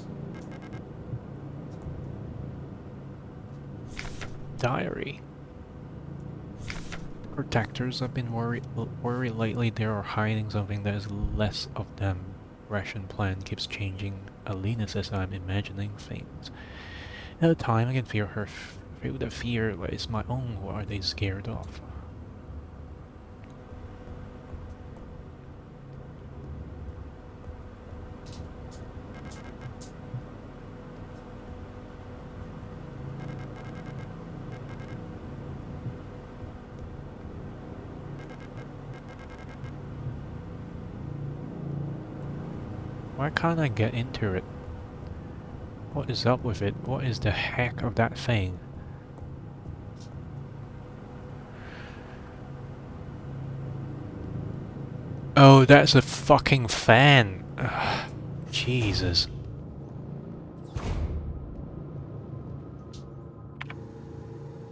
Diary. Protectors have been worried lately they are hiding something that is less of them. Ration plan keeps changing. Alina says I'm imagining things. At a time I can feel the fear that is my own. What are they scared of? Why can't I get into it? What is up with it? What is the heck of that thing? Oh, that's a fucking fan! Ugh, Jesus.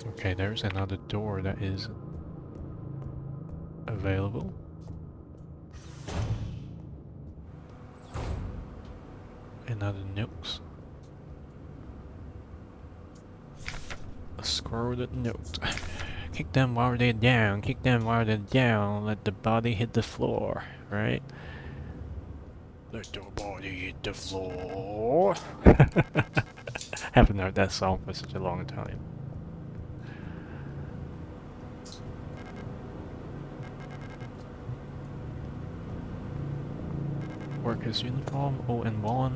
Okay, there's another door that is available. Another nukes. A scrolled note. Kick them while they're down, kick them while they're down, let the body hit the floor, right? Let the body hit the floor. Haven't heard that song for such a long time. Workers uniform, ON1.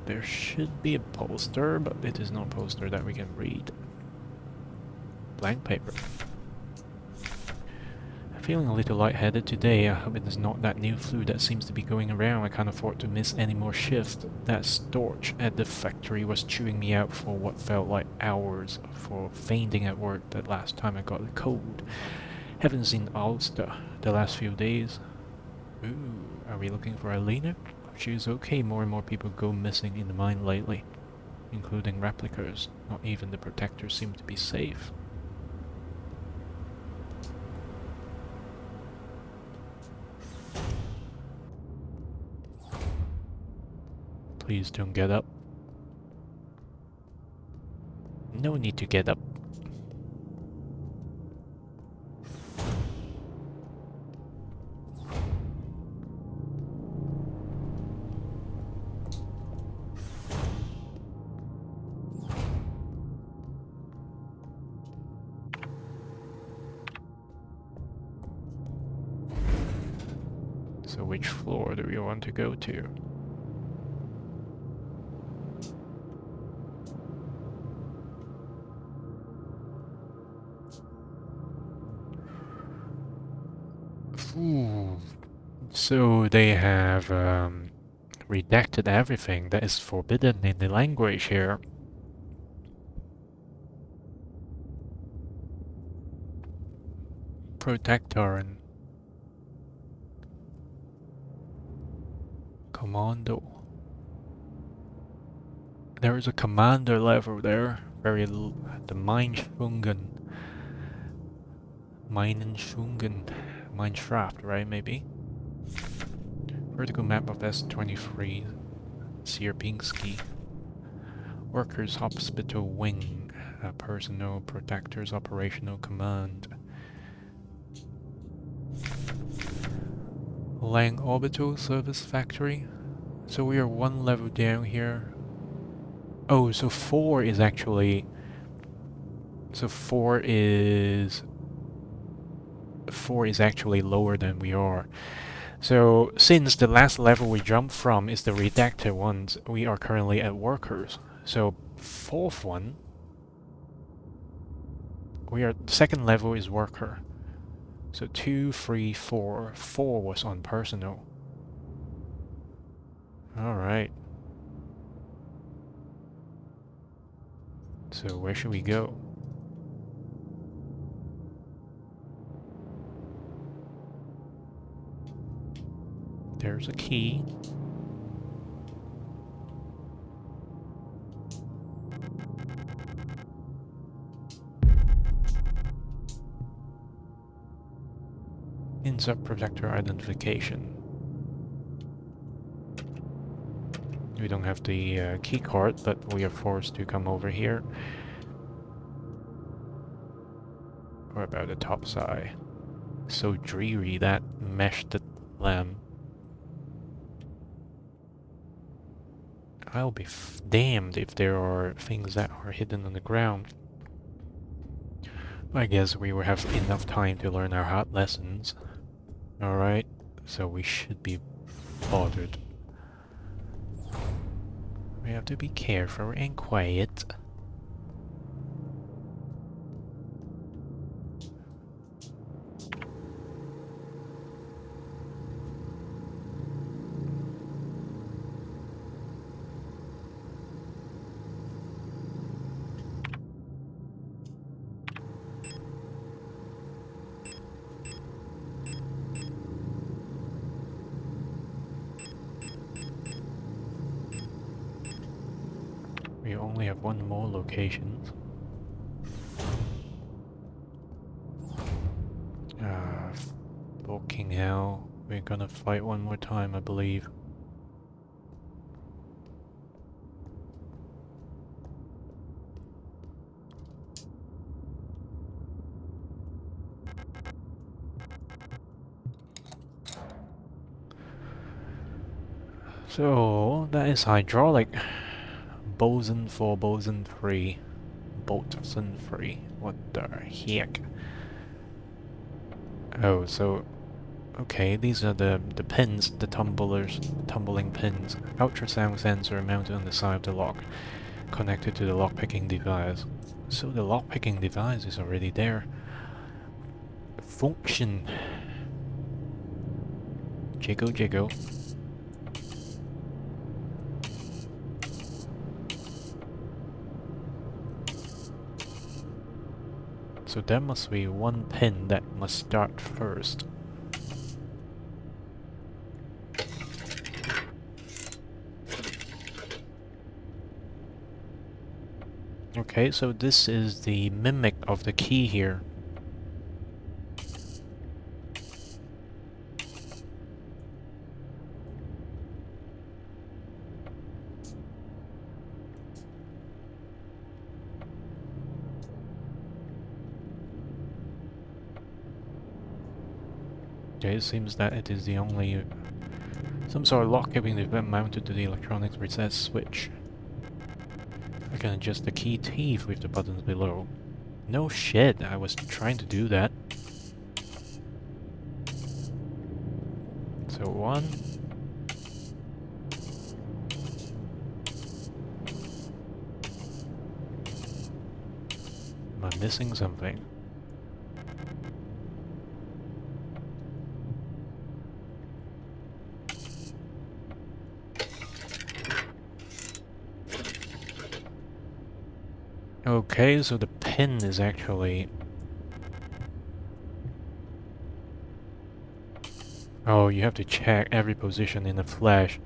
There should be a poster, but it is not a poster that we can read. Blank paper. I'm feeling a little lightheaded today. I hope it is not that new flu that seems to be going around. I can't afford to miss any more shifts. That storch at the factory was chewing me out for what felt like hours for fainting at work that last time I got a cold. Haven't seen Ulster the last few days. Ooh, are we looking for Alina? She's okay. More and more people go missing in the mine lately, including replicas. Not even the protectors seem to be safe. Please don't get up. No need to get up. So which floor do we want to go to? Ooh. So they have redacted everything that is forbidden in the language here. Protector and Commando. There is a commander level there. The Mineshaft, right? Maybe. Vertical map of S23. Sierpinski. Workers Hospital Wing. Personnel Protectors Operational Command. Lang Orbital Service Factory. So we are one level down here. Oh, so 4 is actually... So 4 is actually lower than we are. So since the last level we jumped from is the redacted ones, we are currently at workers. So 4th one, second level is worker. So 2, 3, 4. 4 was on personal. Alright. So where should we go? There's a key. Insert protector identification. We don't have the key card, but we are forced to come over here. What about the top side? So dreary, that meshed lamp. I'll be damned if there are things that are hidden on the ground. I guess we will have enough time to learn our hard lessons. Alright, so we should be bothered. We have to be careful and quiet. We only have one more location. Fucking hell. We're gonna fight one more time, I believe. So, that is hydraulic. Boson 4, Boson 3, Bolton 3. What the heck? Oh, so Okay, these are the pins, the tumbling pins. Ultrasound sensor mounted on the side of the lock, connected to the lockpicking device. So the lockpicking device is already there. Function. Jiggle, jiggle. So there must be one pin that must start first. Okay, so this is the mimic of the key here. Okay, it seems that it is the only... some sort of lock-keeping device mounted to the electronics reset switch. I can adjust the key teeth with the buttons below. No shit, I was trying to do that. So one... am I missing something? Okay, so the pin is actually... oh, you have to check every position in the flash.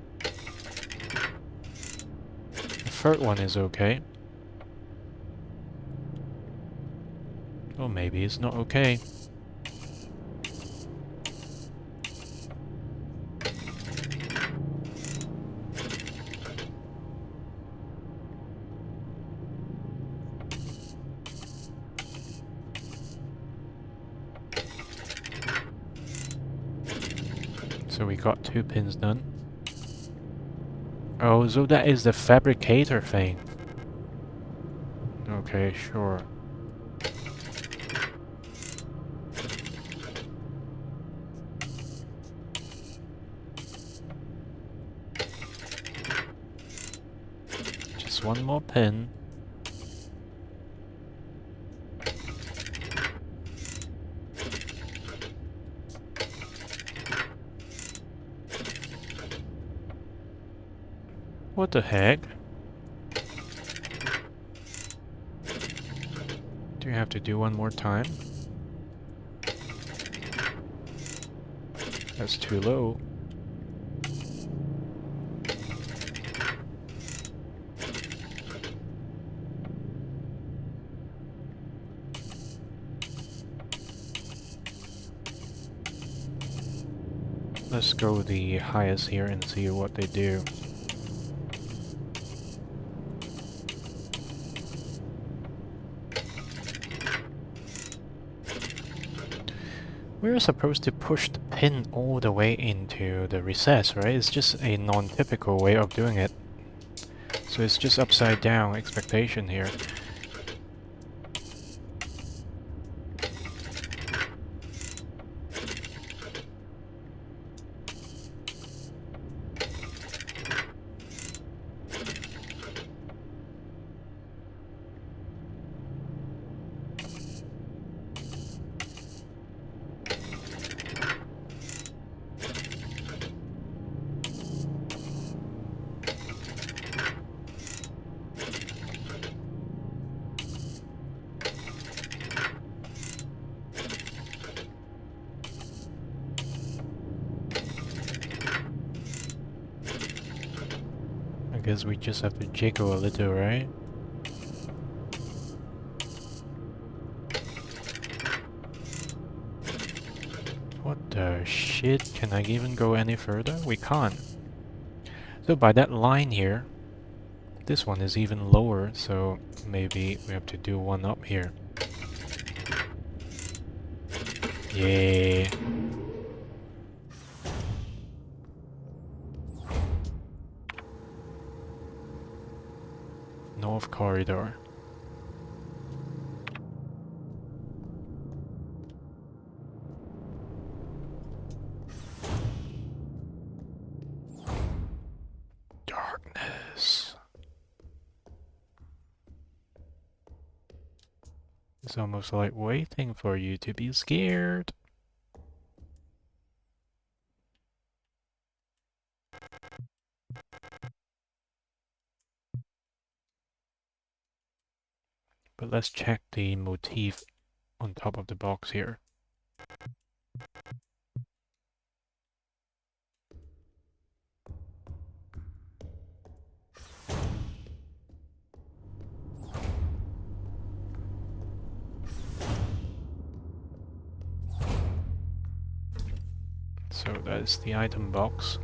The third one is okay. Or maybe it's not okay. So we got 2 pins done. Oh, so that is the fabricator thing. Okay, sure. Just one more pin. What the heck? Do you have to do one more time? That's too low. Let's go the highest here and see what they do. We're supposed to push the pin all the way into the recess, right? It's just a non-typical way of doing it. So it's just upside down expectation here. I guess we just have to jiggle a little, right? What the shit? Can I even go any further? We can't. So by that line here, this one is even lower, so maybe we have to do one up here. Yeah. North corridor. It's almost like waiting for you to be scared. But let's check the motif on top of the box here. So that is the item box.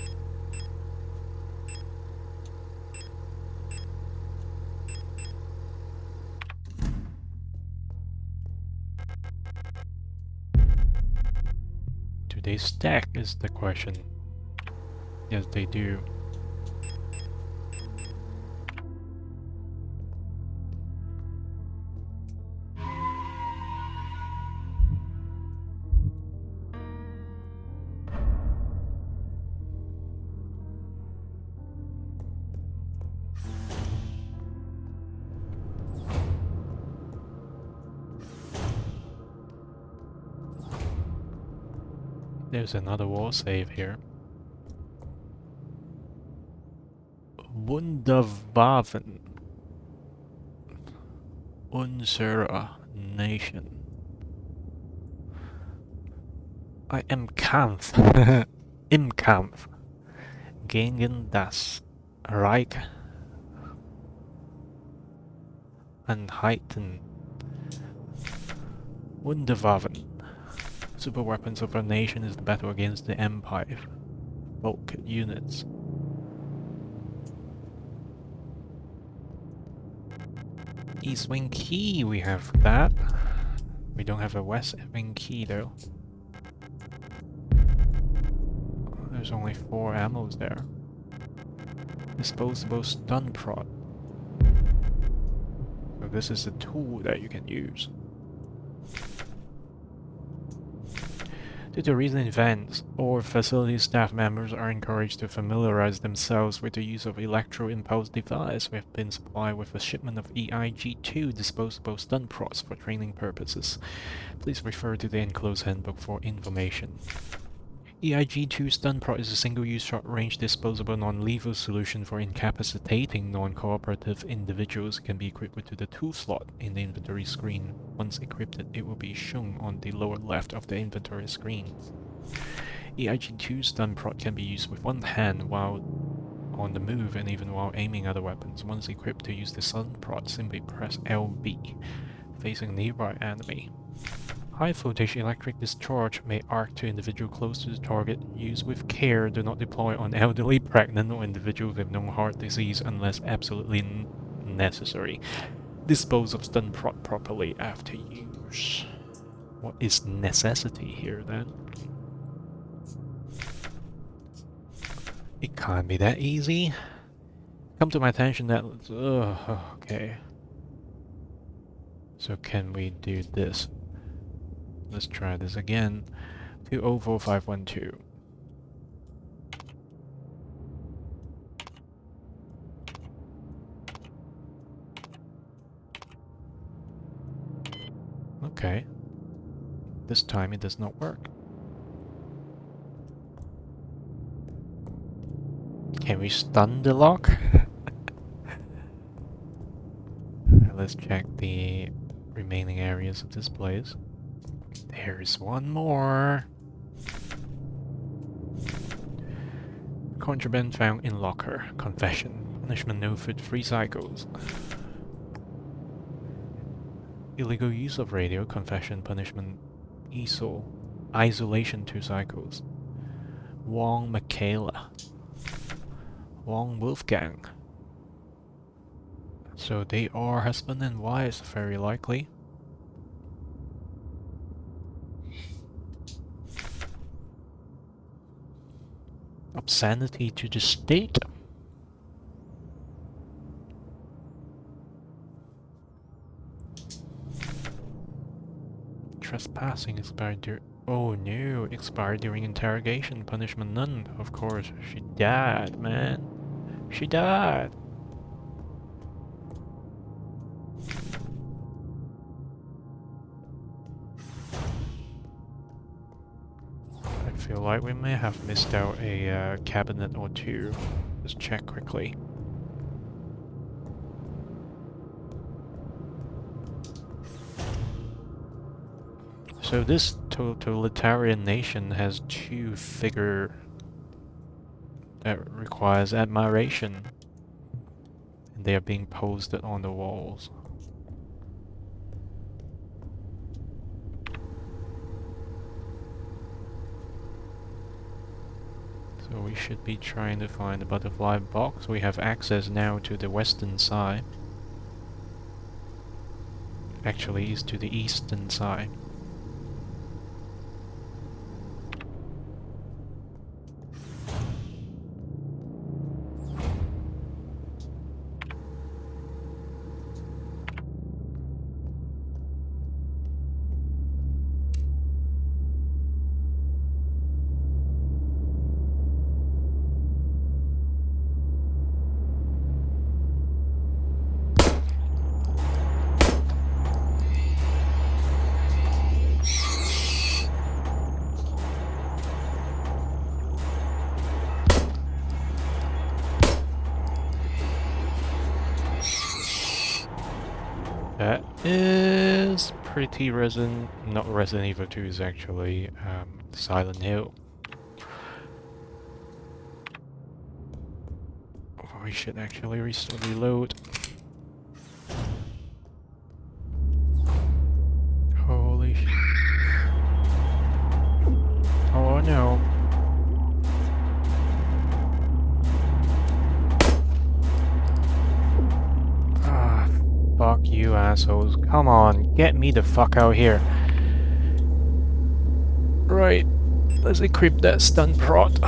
Do they stack is the question. Yes, they do. There's another wall save here. Wunderwaffen. Unsere Nation. I am Kampf. Im Kampf. Gegen das Reich Anhalten. Wunderwaffen. Super weapons of our nation is the battle against the Empire. Bulk units. East Wing Key, we have that. We don't have a West Wing Key though. There's only 4 ammos there. Disposable stun prod. So this is a tool that you can use. Due to recent events, all facility staff members are encouraged to familiarize themselves with the use of electro-impulse device. We have been supplied with a shipment of EIG-2 disposable stun prods for training purposes. Please refer to the enclosed handbook for information. EIG-2 stun prod is a single-use short-range disposable non-lethal solution for incapacitating non-cooperative individuals. It can be equipped with the tool slot in the inventory screen. Once equipped, it will be shown on the lower left of the inventory screen. EIG-2 stun prod can be used with one hand while on the move and even while aiming other weapons. Once equipped, to use the stun prod, simply press LB, facing a nearby enemy. High voltage electric discharge may arc to individual close to the target. Use with care. Do not deploy on elderly, pregnant, or individuals with known heart disease unless absolutely necessary. Dispose of stun prod properly after use. What is necessity here then? It can't be that easy. Come to my attention that... okay. So can we do this? Let's try this again. 204512. Okay. This time it does not work. Can we stun the lock? Let's check the remaining areas of this place. There's one more. Contraband found in locker. Confession. Punishment no food 3 cycles. Illegal use of radio. Confession. Punishment isolation 2 cycles. Wong Michaela. Wong Wolfgang. So they are husband and wife, very likely. Obscenity to the state. Trespassing expired oh no, expired during interrogation. Punishment none. Of course, she died, man. She died. feel like we may have missed out a cabinet or two. Let's check quickly. So this totalitarian nation has two figures that requires admiration. And they are being posted on the walls. So we should be trying to find the butterfly box. We have access now to the western side. Actually, it's to the eastern side. That is pretty not Resident Evil 2 is actually Silent Hill. We should actually reload. Holy shit. Oh no. Ah, fuck you assholes. Come on, get me the fuck out here. Right, let's equip that stun prod.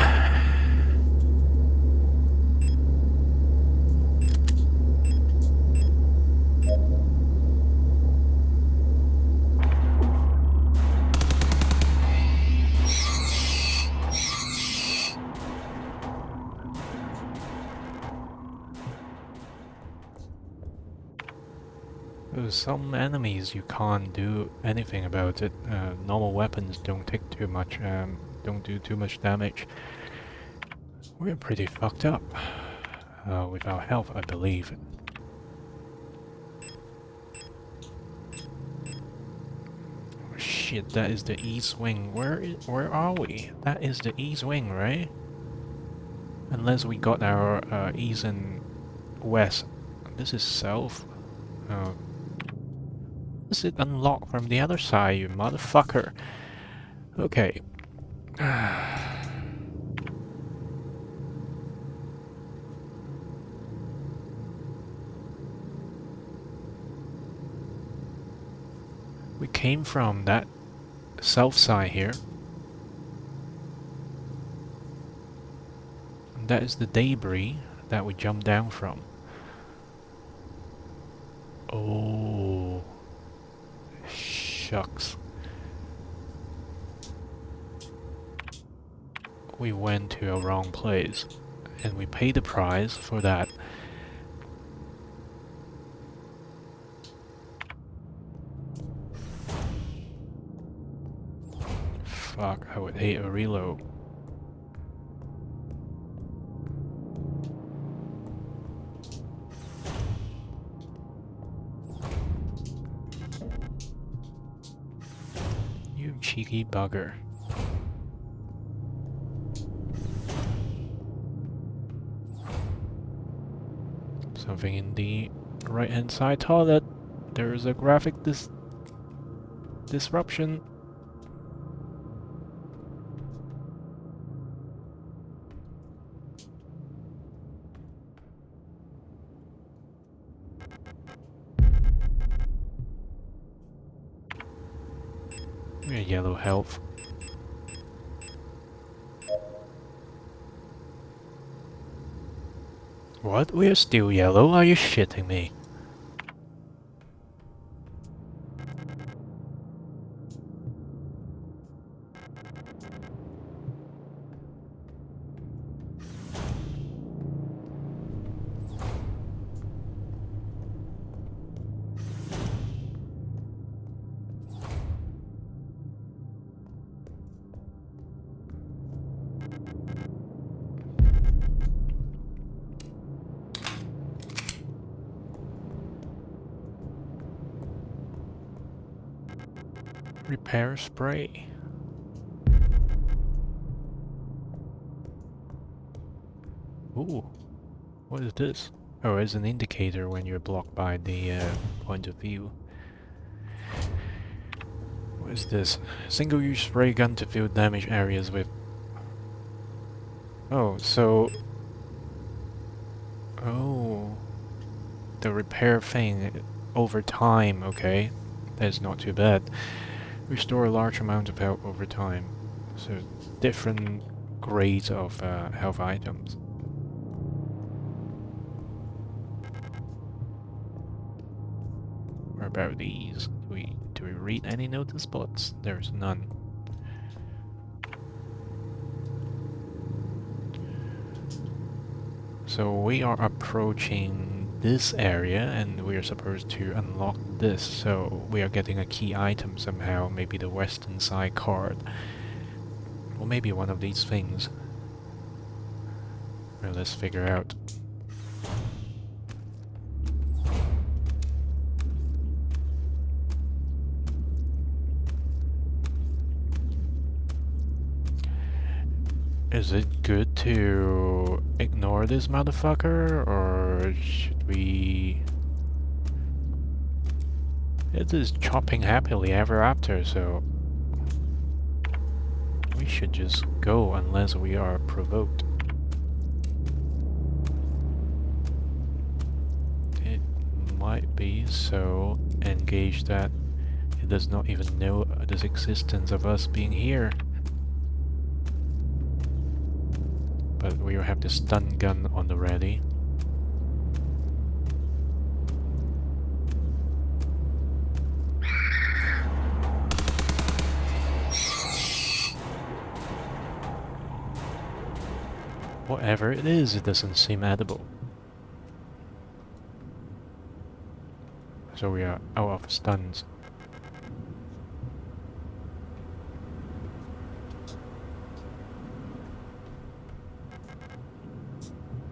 There's some enemies you can't do anything about it. Normal weapons don't take too much, don't do too much damage. We're pretty fucked up with our health, I believe. Oh, shit, that is the east wing. Where are we? That is the east wing, right? Unless we got our east and west. This is south. Is it unlocked from the other side, you motherfucker? Okay. We came from that south side here. And that is the debris that we jumped down from. Oh. Shucks. We went to a wrong place, and we paid the price for that. Fuck, I would hate a reload. You cheeky bugger. Something in the right-hand side toilet. There is a graphic disruption. We're yellow health. What? We're still yellow? Are you shitting me? Repair spray. Ooh, what is this? Oh, it's an indicator when you're blocked by the point of view. What is this? Single-use spray gun to fill damaged areas with... Oh, so... Oh... The repair thing over time, okay. That's not too bad. Restore a large amount of health over time. So, different grades of health items. What about these? Do we read any notice spots? There's none. So we are approaching this area and we are supposed to unlock this, so we are getting a key item somehow, maybe the western side card. Or maybe one of these things. Well, let's figure out. Is it good to ignore this motherfucker, or should we... It is chopping happily ever after, so... We should just go unless we are provoked. It might be so engaged that it does not even know the existence of us being here. But we have the stun gun on the ready. Whatever it is, it doesn't seem edible. So we are out of stuns.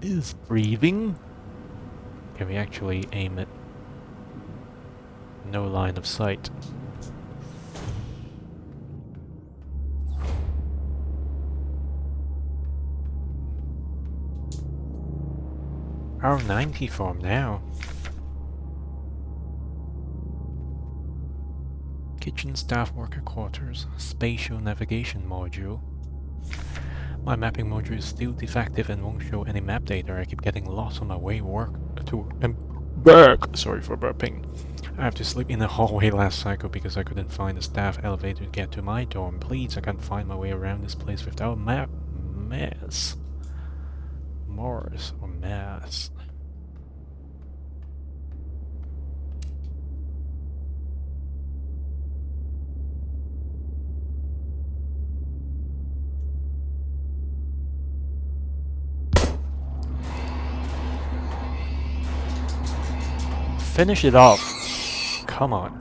Is breathing? Can we actually aim it? No line of sight. Our 90 form now. Kitchen staff worker quarters, spatial navigation module. My mapping module is still defective and won't show any map data. I keep getting lost on my way to and back. Sorry for burping. I have to sleep in the hallway last cycle because I couldn't find a staff elevator to get to my dorm. Please, I can't find my way around this place without a map. Mess. Morris or mass. Finish it off. Come on.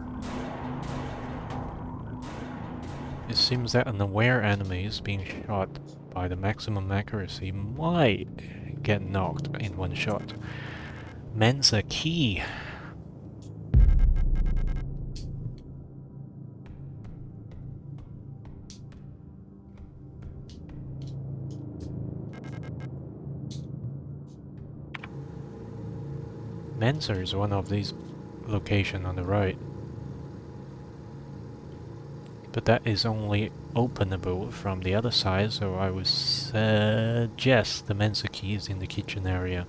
It seems that an aware enemy is being shot by the maximum accuracy might get knocked in one shot. Mensa key. Mensa is one of these locations on the right. But that is only openable from the other side, so I would suggest the Mensa key is in the kitchen area.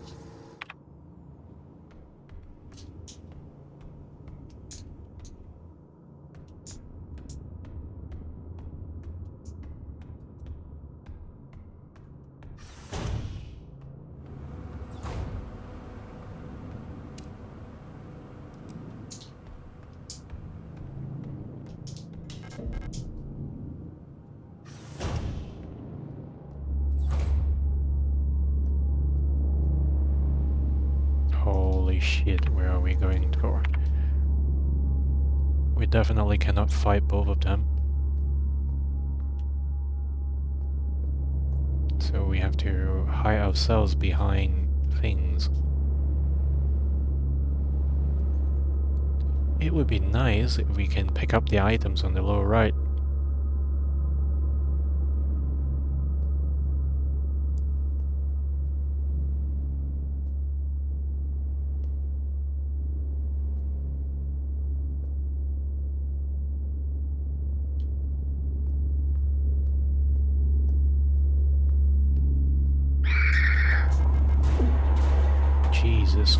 Holy shit, where are we going for? We definitely cannot fight both of them. So we have to hide ourselves behind things. It would be nice if we can pick up the items on the lower right. Jesus.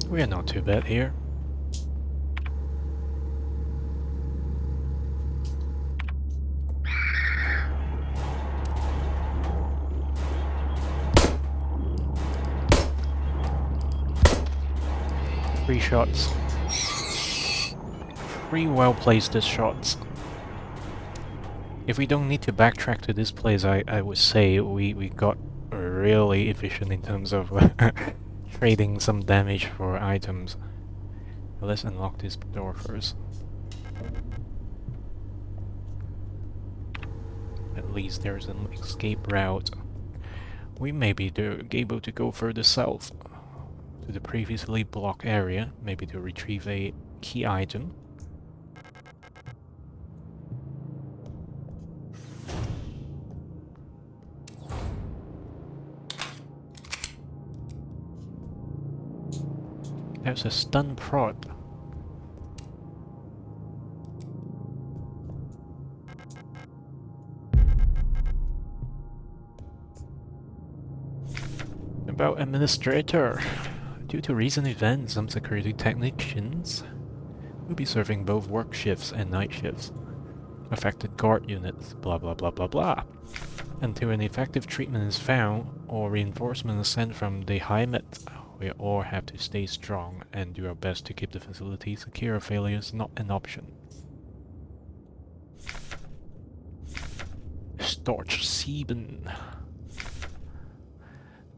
We're not too bad here. Three shots. Three well-placed shots. If we don't need to backtrack to this place, I would say we got really efficient in terms of trading some damage for items. But let's unlock this door first. At least there's an escape route. We may be able to go further south to the previously blocked area, maybe to retrieve a key item. There's a stun prod. About Administrator. Due to recent events, some security technicians will be serving both work shifts and night shifts. Affected guard units, blah blah blah blah blah. Until an effective treatment is found or reinforcement is sent from the Heimat, we all have to stay strong and do our best to keep the facility secure. Failure is not an option. Storch 7.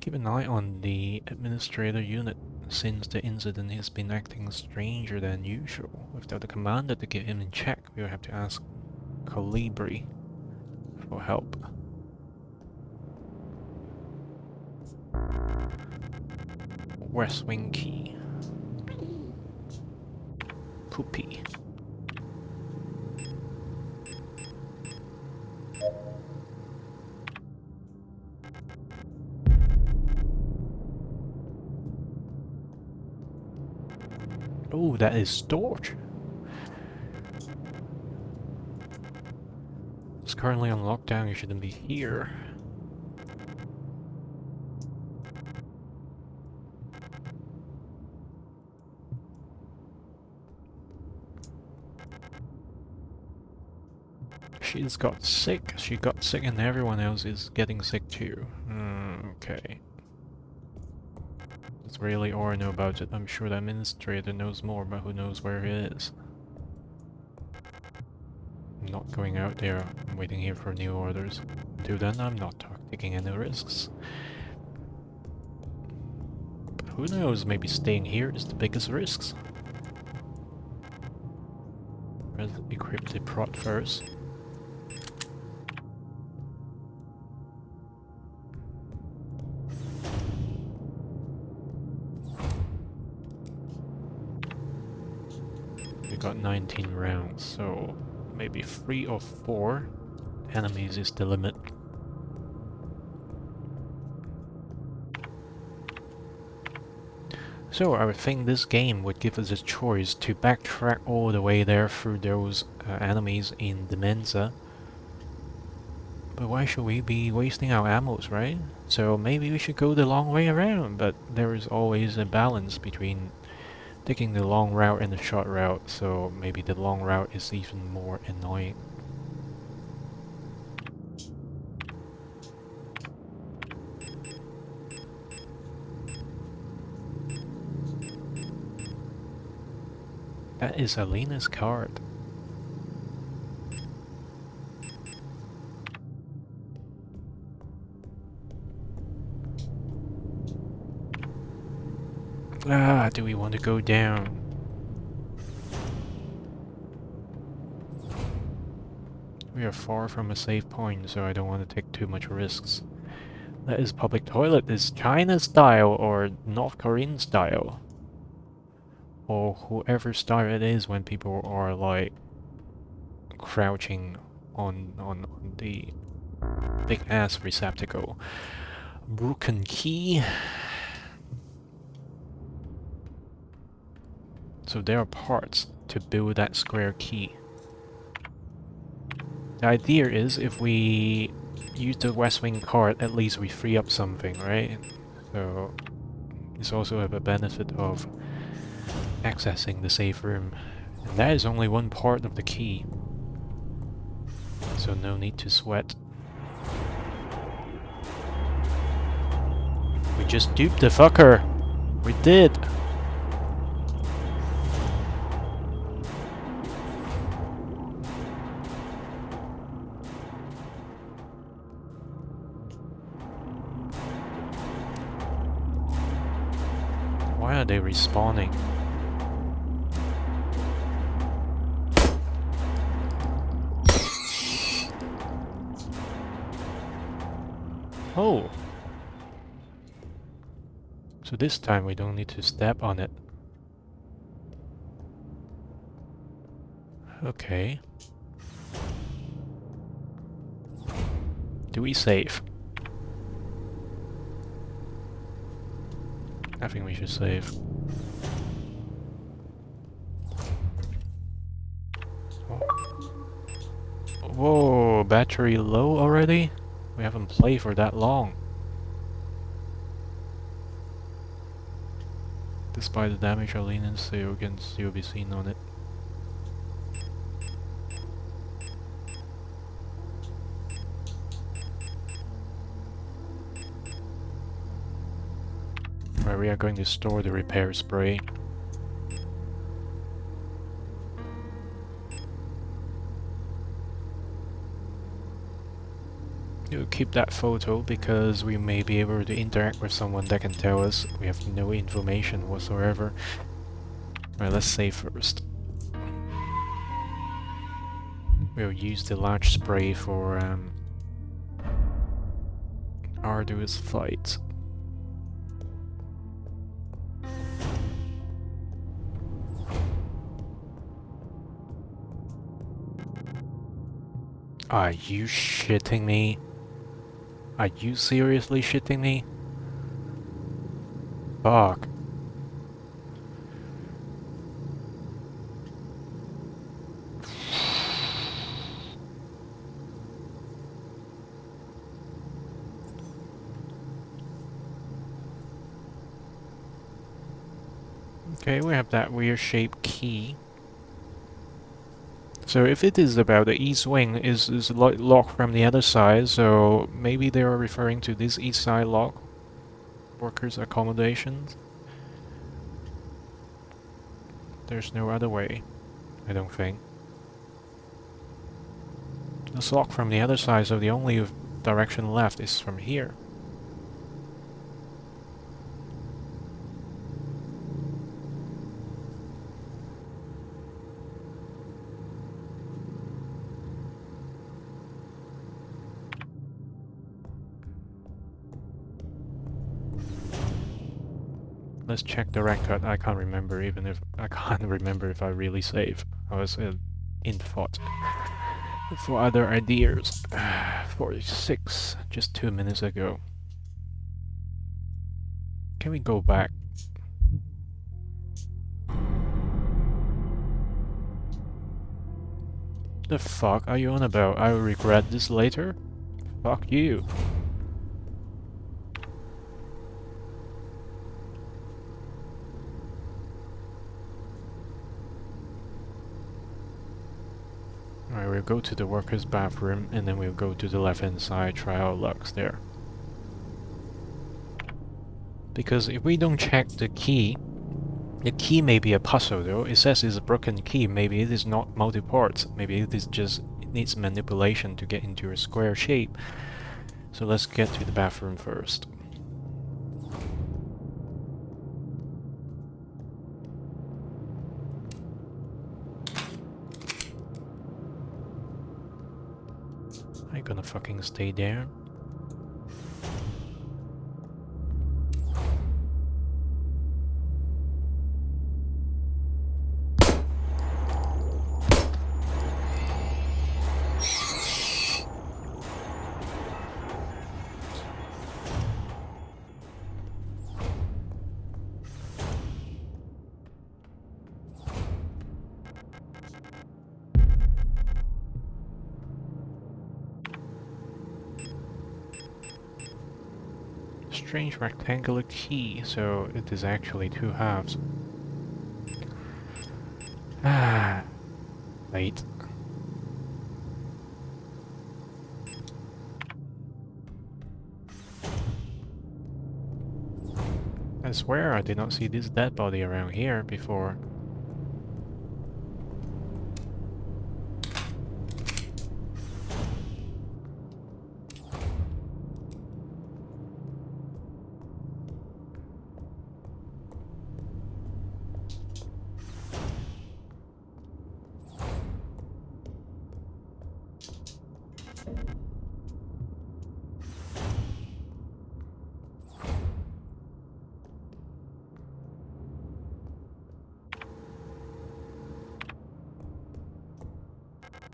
Keep an eye on the administrator unit. Since the incident, he's been acting stranger than usual. Without the commander to get him in check, we'll have to ask Colibri for help. West Wing Key. Poopy. Oh, that is Storch. It's currently on lockdown, you shouldn't be here. She's got sick. She got sick and everyone else is getting sick too. Okay. That's really all I know about it. I'm sure the administrator knows more, but who knows where he is. I'm not going out there. I'm waiting here for new orders. Until then, I'm not taking any risks. But who knows, maybe staying here is the biggest risks. Let's equip the prod first. We got 19 rounds, so maybe 3 or 4 enemies is the limit. So I would think this game would give us a choice to backtrack all the way there through those enemies in the Mensa. But why should we be wasting our ammos, right? So maybe we should go the long way around, but there is always a balance between taking the long route and the short route, so maybe the long route is even more annoying. That is Alina's card. Ah, do we want to go down? We are far from a safe point, so I don't want to take too much risks. That is public toilet. Is China style or North Korean style? Or whoever style it is when people are like crouching on the big ass receptacle. Broken key. So there are parts to build that square key. The idea is if we use the West Wing card, at least we free up something, right? So this also have a benefit of accessing the safe room. And that is only one part of the key. So no need to sweat. We just duped the fucker! We did! Why are they respawning? Oh! So this time we don't need to step on it. Okay. Do we save? I think we should save. Whoa, battery low already? We haven't played for that long. Despite the damage, our linen sail can still be seen on it. Right, we are going to store the repair spray. We'll keep that photo because we may be able to interact with someone that can tell us. We have no information whatsoever. Right, let's save first. We'll use the large spray for arduous flight. Are you shitting me? Are you seriously shitting me? Fuck. Okay, we have that weird shaped key. So if it is about the east wing, is locked from the other side, so maybe they are referring to this east side lock? Workers' accommodations? There's no other way, I don't think. It's locked from the other side, so the only direction left is from here. Let's check the record. I can't remember even if I can't remember if I really saved. I was in thought for other ideas. 46, just 2 minutes ago. Can we go back? The fuck are you on about? I will regret this later? Fuck you. Alright, we'll go to the workers' bathroom and then we'll go to the left-hand side, try our lucks there. Because if we don't check the key may be a puzzle though. It says it's a broken key, maybe it is not multi-parts. Maybe it is just, it needs manipulation to get into a square shape. So let's get to the bathroom first. Are you gonna fucking stay there? Strange rectangular key, so it is actually two halves. Ah, wait. I swear I did not see this dead body around here before.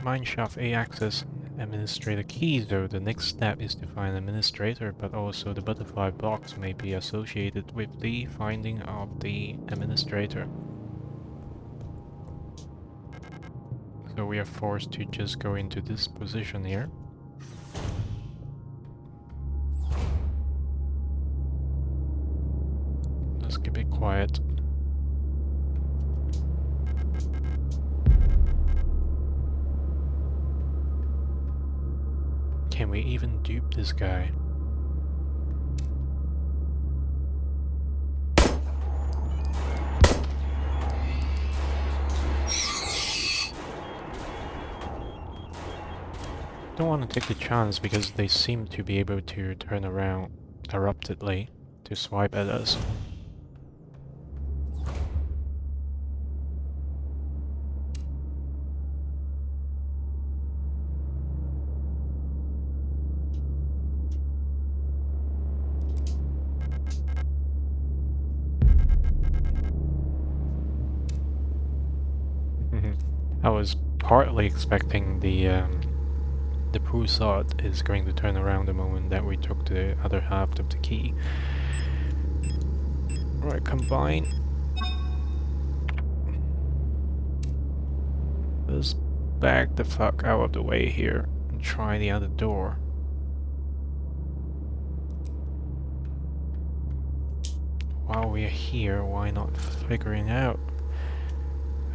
Mineshaft A-access administrator keys, though the next step is to find administrator, but also the butterfly box may be associated with the finding of the administrator. So we are forced to just go into this position here. Let's keep it quiet. Can we even dupe this guy? Don't want to take the chance because they seem to be able to turn around abruptly to swipe at us. I was partly expecting the Prusat is going to turn around the moment that we took the other half of the key. Right, combine. Let's back the fuck out of the way here and try the other door. While we're here, why not figuring out?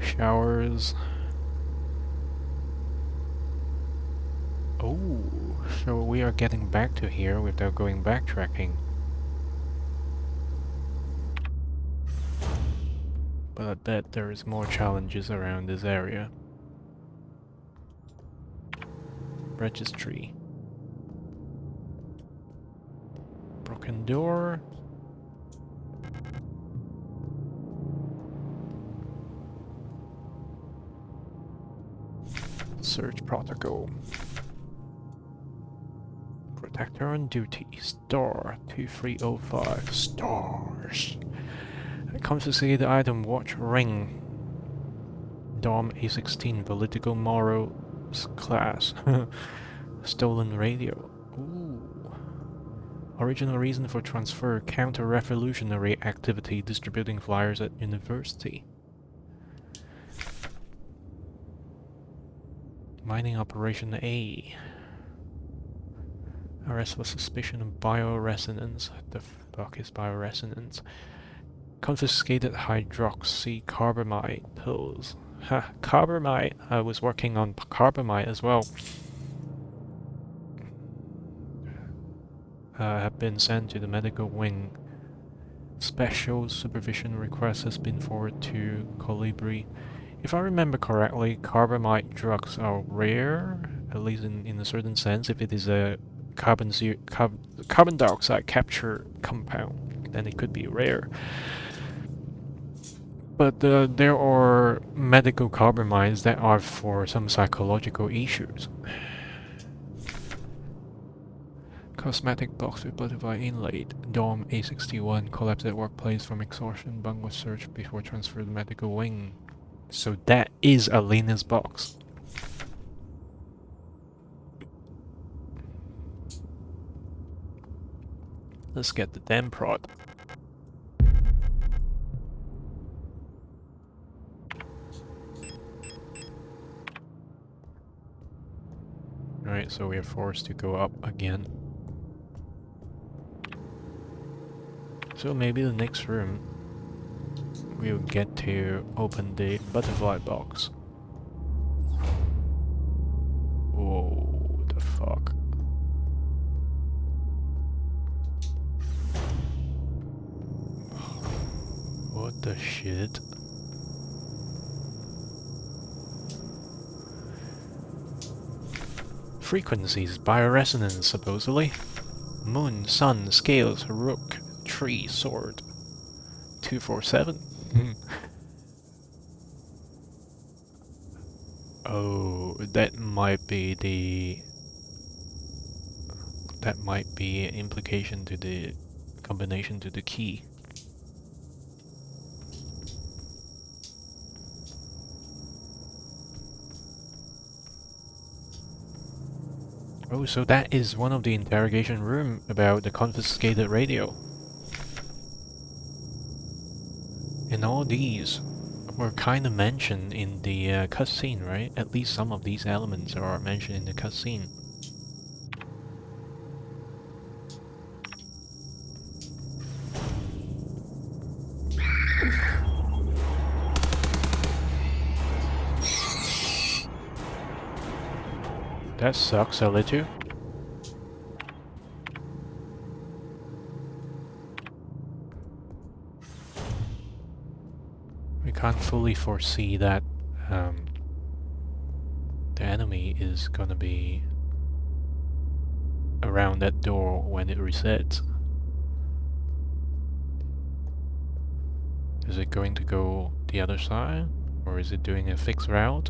Showers. Oh, so we are getting back to here without going backtracking. But I bet there is more challenges around this area. Registry. Broken door. Search protocol. Protector on duty. Star 2305. Stars. Confiscate the item. Watch ring. Dom A16. Political morals class. Stolen radio. Ooh. Original reason for transfer. Counter-revolutionary activity. Distributing flyers at university. Mining operation A. Arrest for suspicion of bioresonance. What the fuck is bioresonance? Confiscated hydroxycarbamide pills. Ha, carbamide. I was working on carbamide as well. Have been sent to the medical wing. Special supervision request has been forwarded to Colibri. If I remember correctly, carbamide drugs are rare, at least in a certain sense. If it is a carbon dioxide capture compound, then it could be rare. But there are medical carbamides that are for some psychological issues. Cosmetic box with butterfly inlaid. Dom A61 collapsed at workplace from exhaustion. Bung was searched before transfer to medical wing. So that is Alina's box. Let's get the damn prod. Alright, so we are forced to go up again. So maybe the next room we'll get to open the butterfly box. Whoa, the fuck. What the shit? Frequencies, bioresonance supposedly. Moon, sun, scales, rook, tree, sword. 247? Oh, that might be the... That might be implication to the combination to the key. Oh, so that is one of the interrogation room about the confiscated radio. And all these were kind of mentioned in the cutscene, right? At least some of these elements are mentioned in the cutscene. That sucks a little. We can't fully foresee that the enemy is gonna be around that door when it resets. Is it going to go the other side? Or is it doing a fixed route?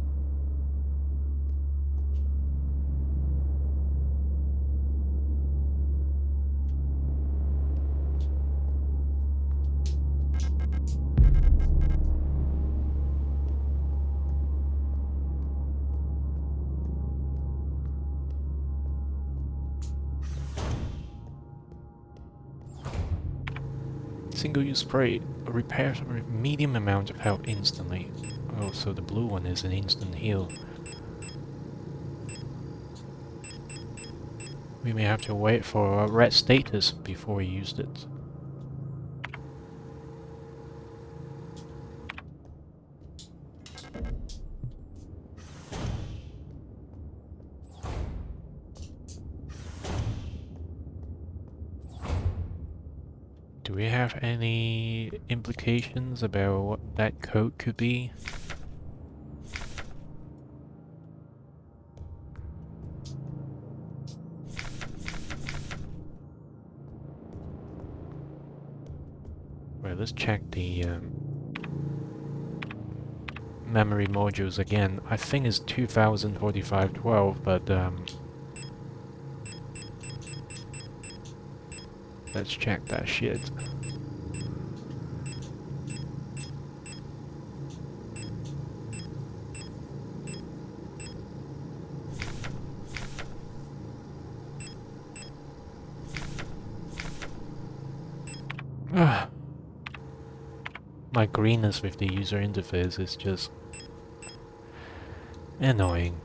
Single-use spray repairs a medium amount of health instantly. Oh, so the blue one is an instant heal. We may have to wait for a red status before we used it. Do we have any implications about what that code could be? Well, let's check the memory modules again. I think it's 2045-12, but let's check that shit. My greenness with the user interface is just annoying.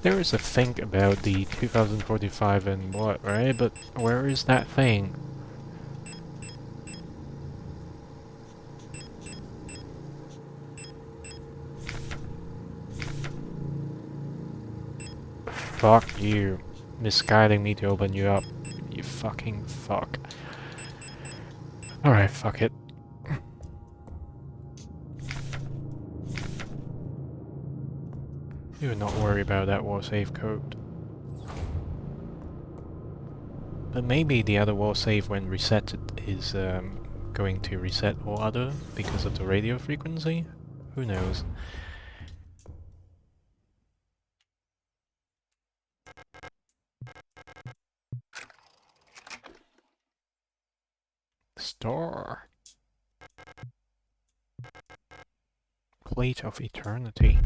There is a thing about the 2045 and what, right? But where is that thing? Fuck you. Misguiding me to open you up. You fucking fuck. Alright, fuck it. You would not worry about that wall save code. But maybe the other wall save when reset is going to reset all other because of the radio frequency? Who knows? Star. Plate of Eternity.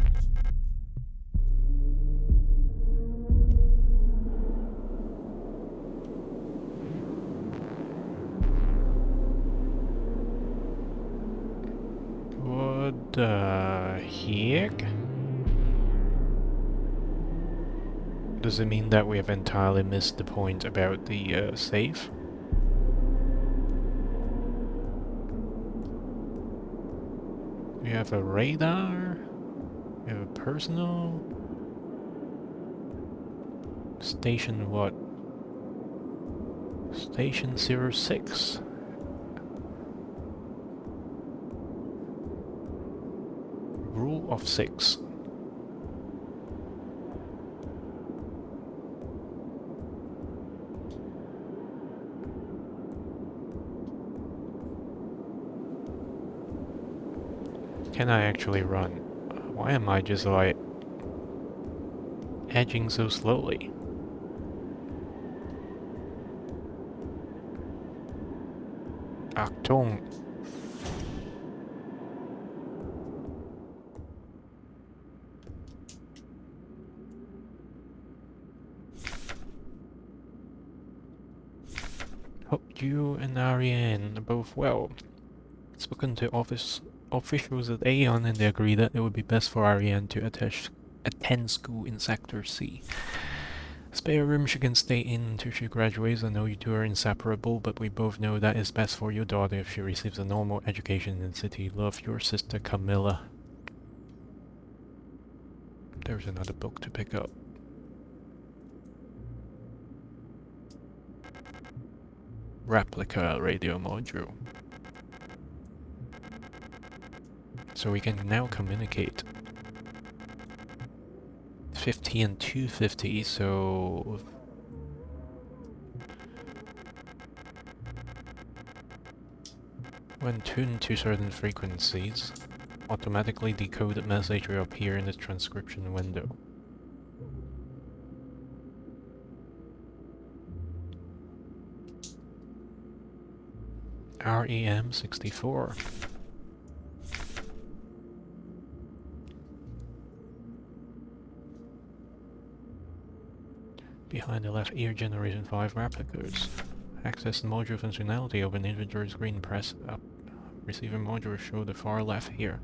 What the heck? Does it mean that we have entirely missed the point about the safe? We have a radar. We have a personal. Station what? Station 06. Rule of 6. Can I actually run? Why am I just like edging so slowly? Achtung! Hope you and Ariane are both well. Spoken to officials at Aeon and they agree that it would be best for Ariane to attend school in Sector C. Spare room she can stay in until she graduates. I know you two are inseparable, but we both know that is best for your daughter if she receives a normal education in the city. Love, your sister Camilla. There's another book to pick up. Replica radio module. So we can now communicate. 50 and 250, so... When tuned to certain frequencies, automatically decoded message will appear in the transcription window. REM 64. Behind the left ear, generation 5 replicas. Access the module functionality. Open inventory screen, press up. Receiver module show the far left here.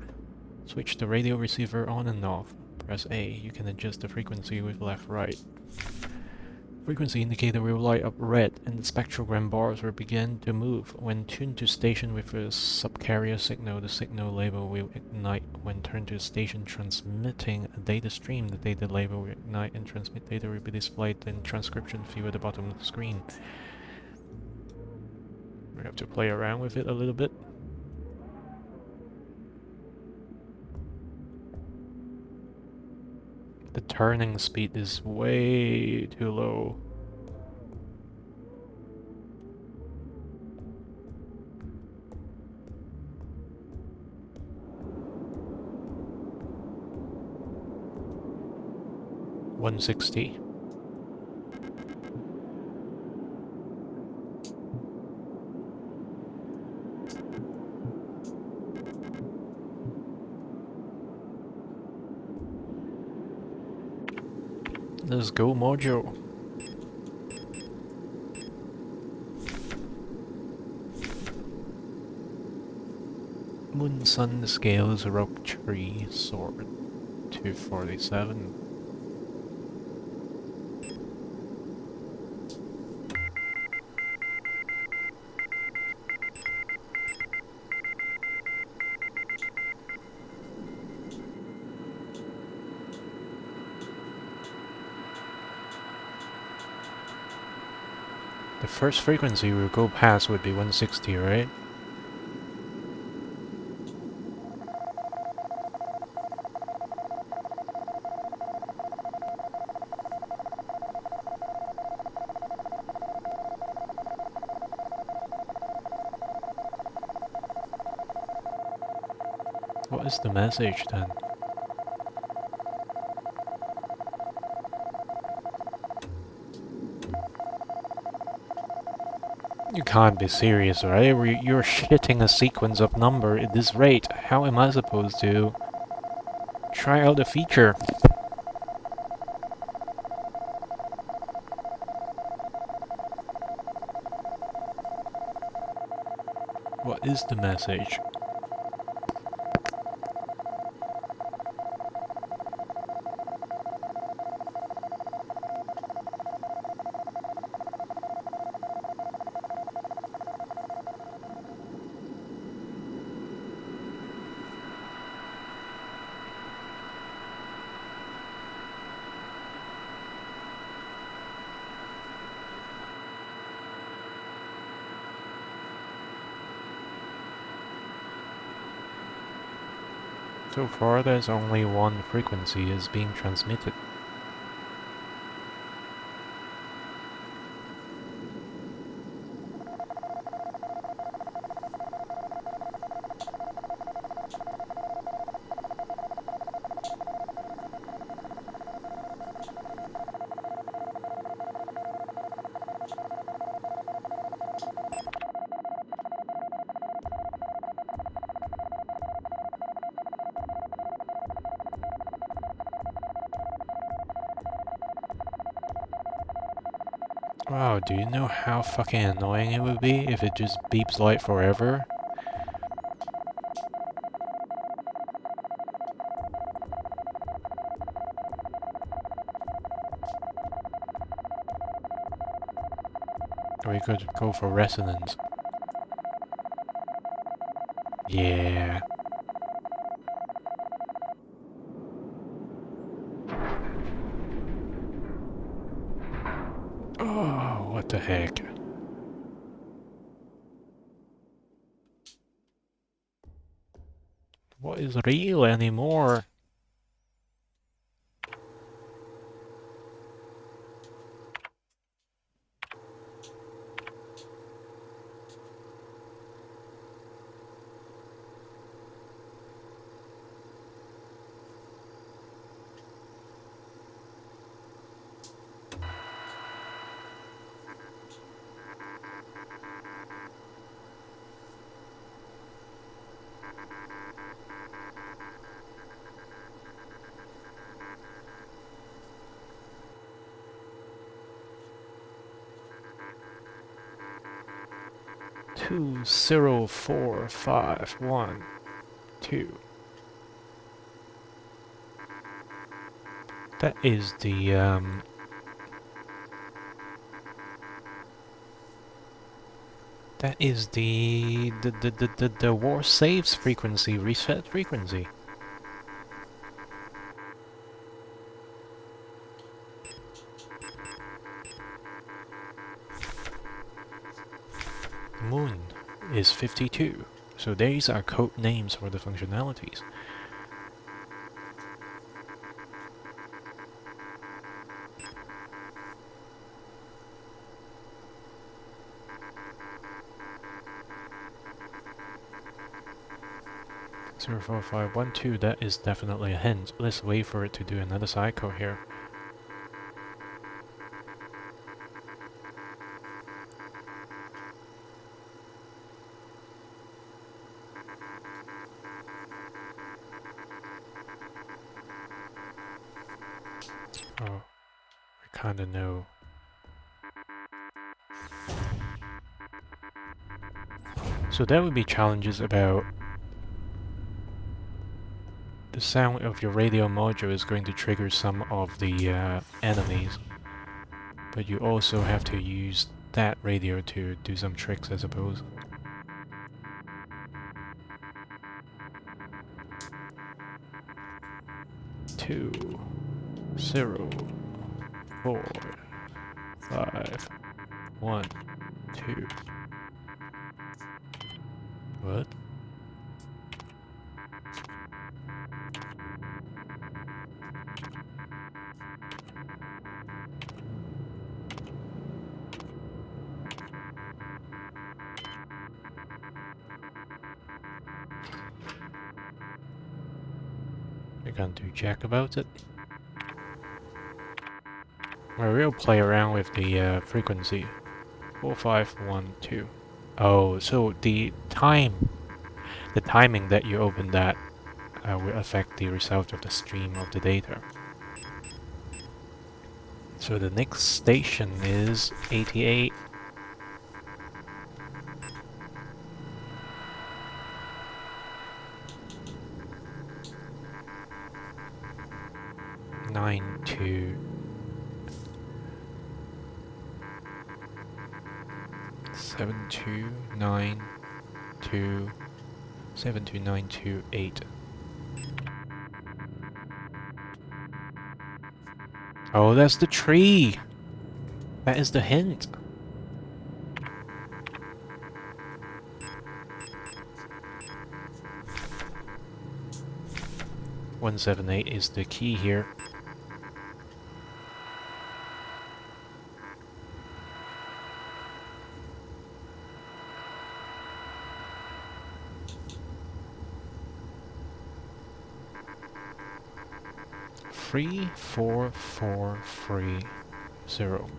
Switch the radio receiver on and off. Press A. You can adjust the frequency with left right. Frequency indicator will light up red and the spectrogram bars will begin to move. When tuned to station with a subcarrier signal, the signal label will ignite. When turned to the station transmitting a data stream, the data label will ignite and transmit data will be displayed in transcription field at the bottom of the screen. We have to play around with it a little bit. The turning speed is way too low. $160. Let's go, Mojo. Moon Sun Scales Rock Tree Sword 247. The first frequency we'll go past would be 160, right? What is the message then? You can't be serious, right? You're shitting a sequence of number at this rate. How am I supposed to try out a feature? What is the message? So far, there's only one frequency is being transmitted. Wow, do you know how fucking annoying it would be if it just beeps light forever? Or you could go for resonance. Yeah. Oh, what the heck? What is real anymore? Two 0 4 5 1 2. That is the that is the war saves frequency, reset frequency. Moon is 52, so these are code names for the functionalities. Zero 4 5 1 2, that is definitely a hint. Let's wait for it to do another cycle here. Oh, I kinda know. So that would be challenges about the sound of your radio module is going to trigger some of the enemies. But you also have to use that radio to do some tricks, I suppose. Two, 0, 4, 5, 1, 2. What? going to jack about it. We'll play around with the frequency. 4512. Oh, so the timing that you open that will affect the result of the stream of the data. So the next station is 88. Nine two 7292 72928. Oh, that's the tree. That is the hint. "178" is the key here. Three, 4, 4, 3, 0.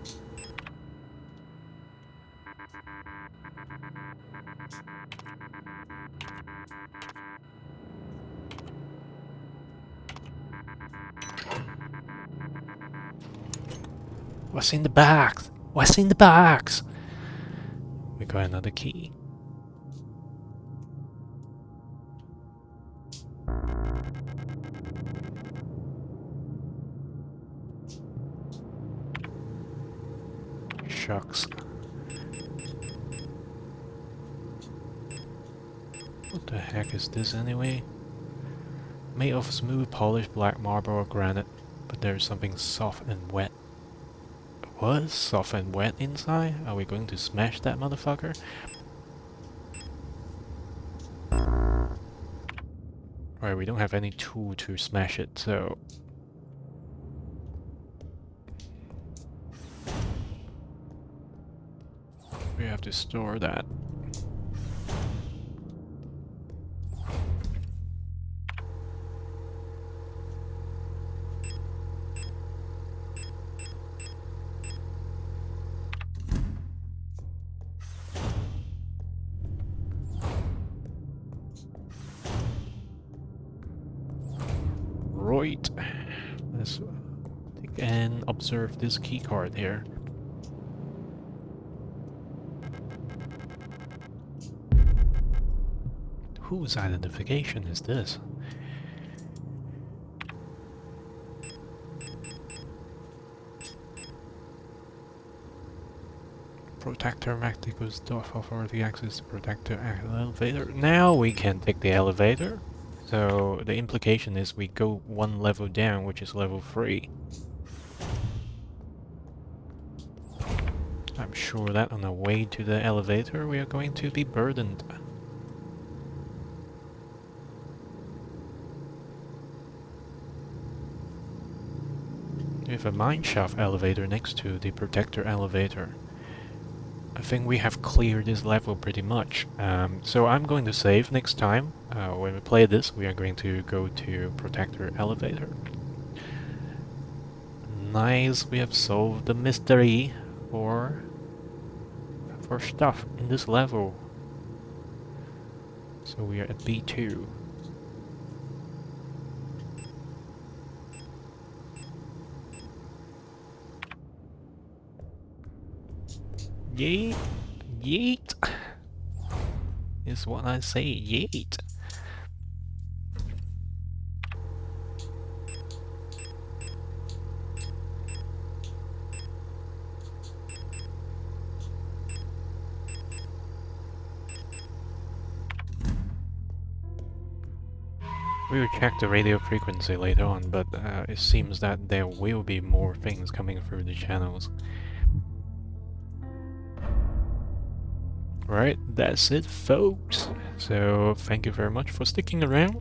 What's in the box? What's in the box? We got another key. Shucks. What the heck is this anyway? Made of smooth polished black marble or granite, but there's something soft and wet. What? Soft and wet inside? Are we going to smash that motherfucker? Alright, we don't have any tool to smash it, so... we have to store that. Right. Let's take and observe this keycard here. Whose identification is this? Protector Magicus does authority access to Protector elevator. Now we can take the elevator. So the implication is we go one level down, which is level 3. I'm sure that on the way to the elevator we are going to be burdened. We have a mineshaft elevator next to the protector elevator. I think we have cleared this level pretty much. So I'm going to save next time. When we play this, we are going to go to protector elevator. Nice, we have solved the mystery for stuff in this level. So we are at B2. Yeet! Yeet! Is what I say, yeet! We will check the radio frequency later on, but it seems that there will be more things coming through the channels. Right, that's it, folks. So thank you very much for sticking around.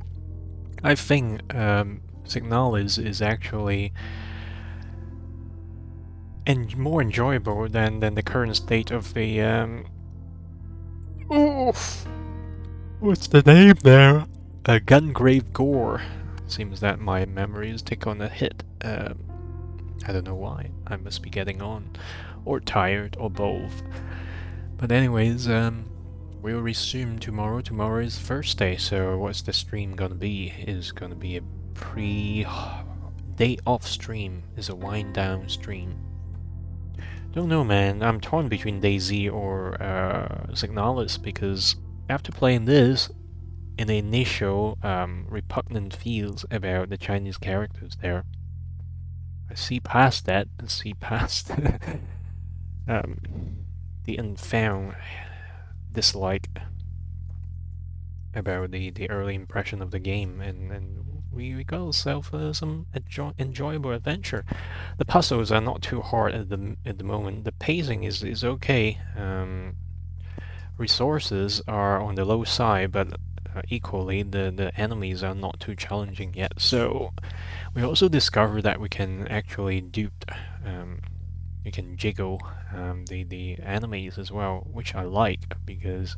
I think Signalis is actually more enjoyable than the current state of the oof, what's the name there? Gungrave Gore. Seems that my memories take on a hit. I don't know why. I must be getting on, or tired, or both. But anyways, we'll resume tomorrow. Tomorrow is Thursday, so what's the stream gonna be? Is gonna be a day off stream. Is a wind down stream. Don't know, man. I'm torn between DayZ or Signalis because after playing this, in the initial repugnant feels about the Chinese characters there, I see past that and see past um, the unfound dislike about the early impression of the game, and we got ourselves some enjoyable adventure. The puzzles are not too hard at the moment. The pacing is okay. Resources are on the low side, but equally the enemies are not too challenging yet. So we also discovered that we can actually dupe. You can jiggle the enemies as well, which I like because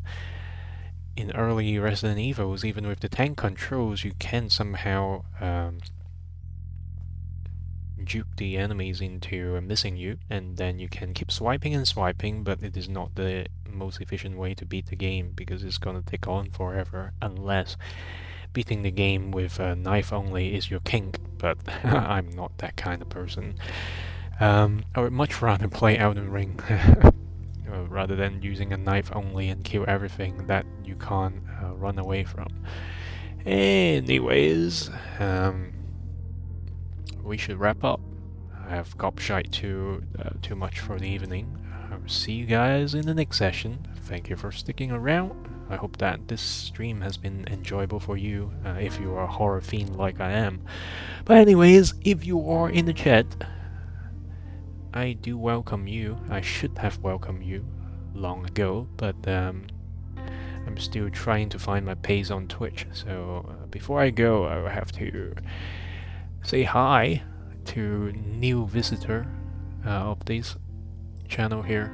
in early Resident Evils, even with the tank controls, you can somehow dupe the enemies into missing you, and then you can keep swiping and swiping, but it is not the most efficient way to beat the game because it's gonna take on forever unless beating the game with a knife only is your kink, but I'm not that kind of person. I would much rather play Elden Ring rather than using a knife only and kill everything that you can't run away from. Anyways, we should wrap up. I have gobshite too much for the evening. I'll see you guys in the next session. Thank you for sticking around. I hope that this stream has been enjoyable for you, if you are a horror fiend like I am. But anyways, if you are in the chat, I do welcome you. I should have welcomed you long ago, but I'm still trying to find my pace on Twitch. So before I go, I will have to say hi to new visitor of this channel here.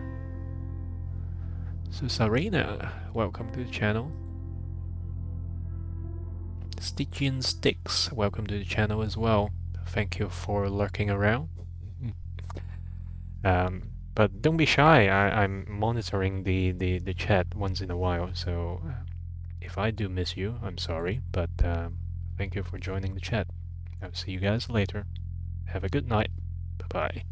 So Sarena, welcome to the channel. Stygian Sticks, welcome to the channel as well. Thank you for lurking around. But don't be shy. I'm monitoring the chat once in a while, so if I do miss you, I'm sorry, but thank you for joining the chat. I'll see you guys later. Have a good night. Bye-bye.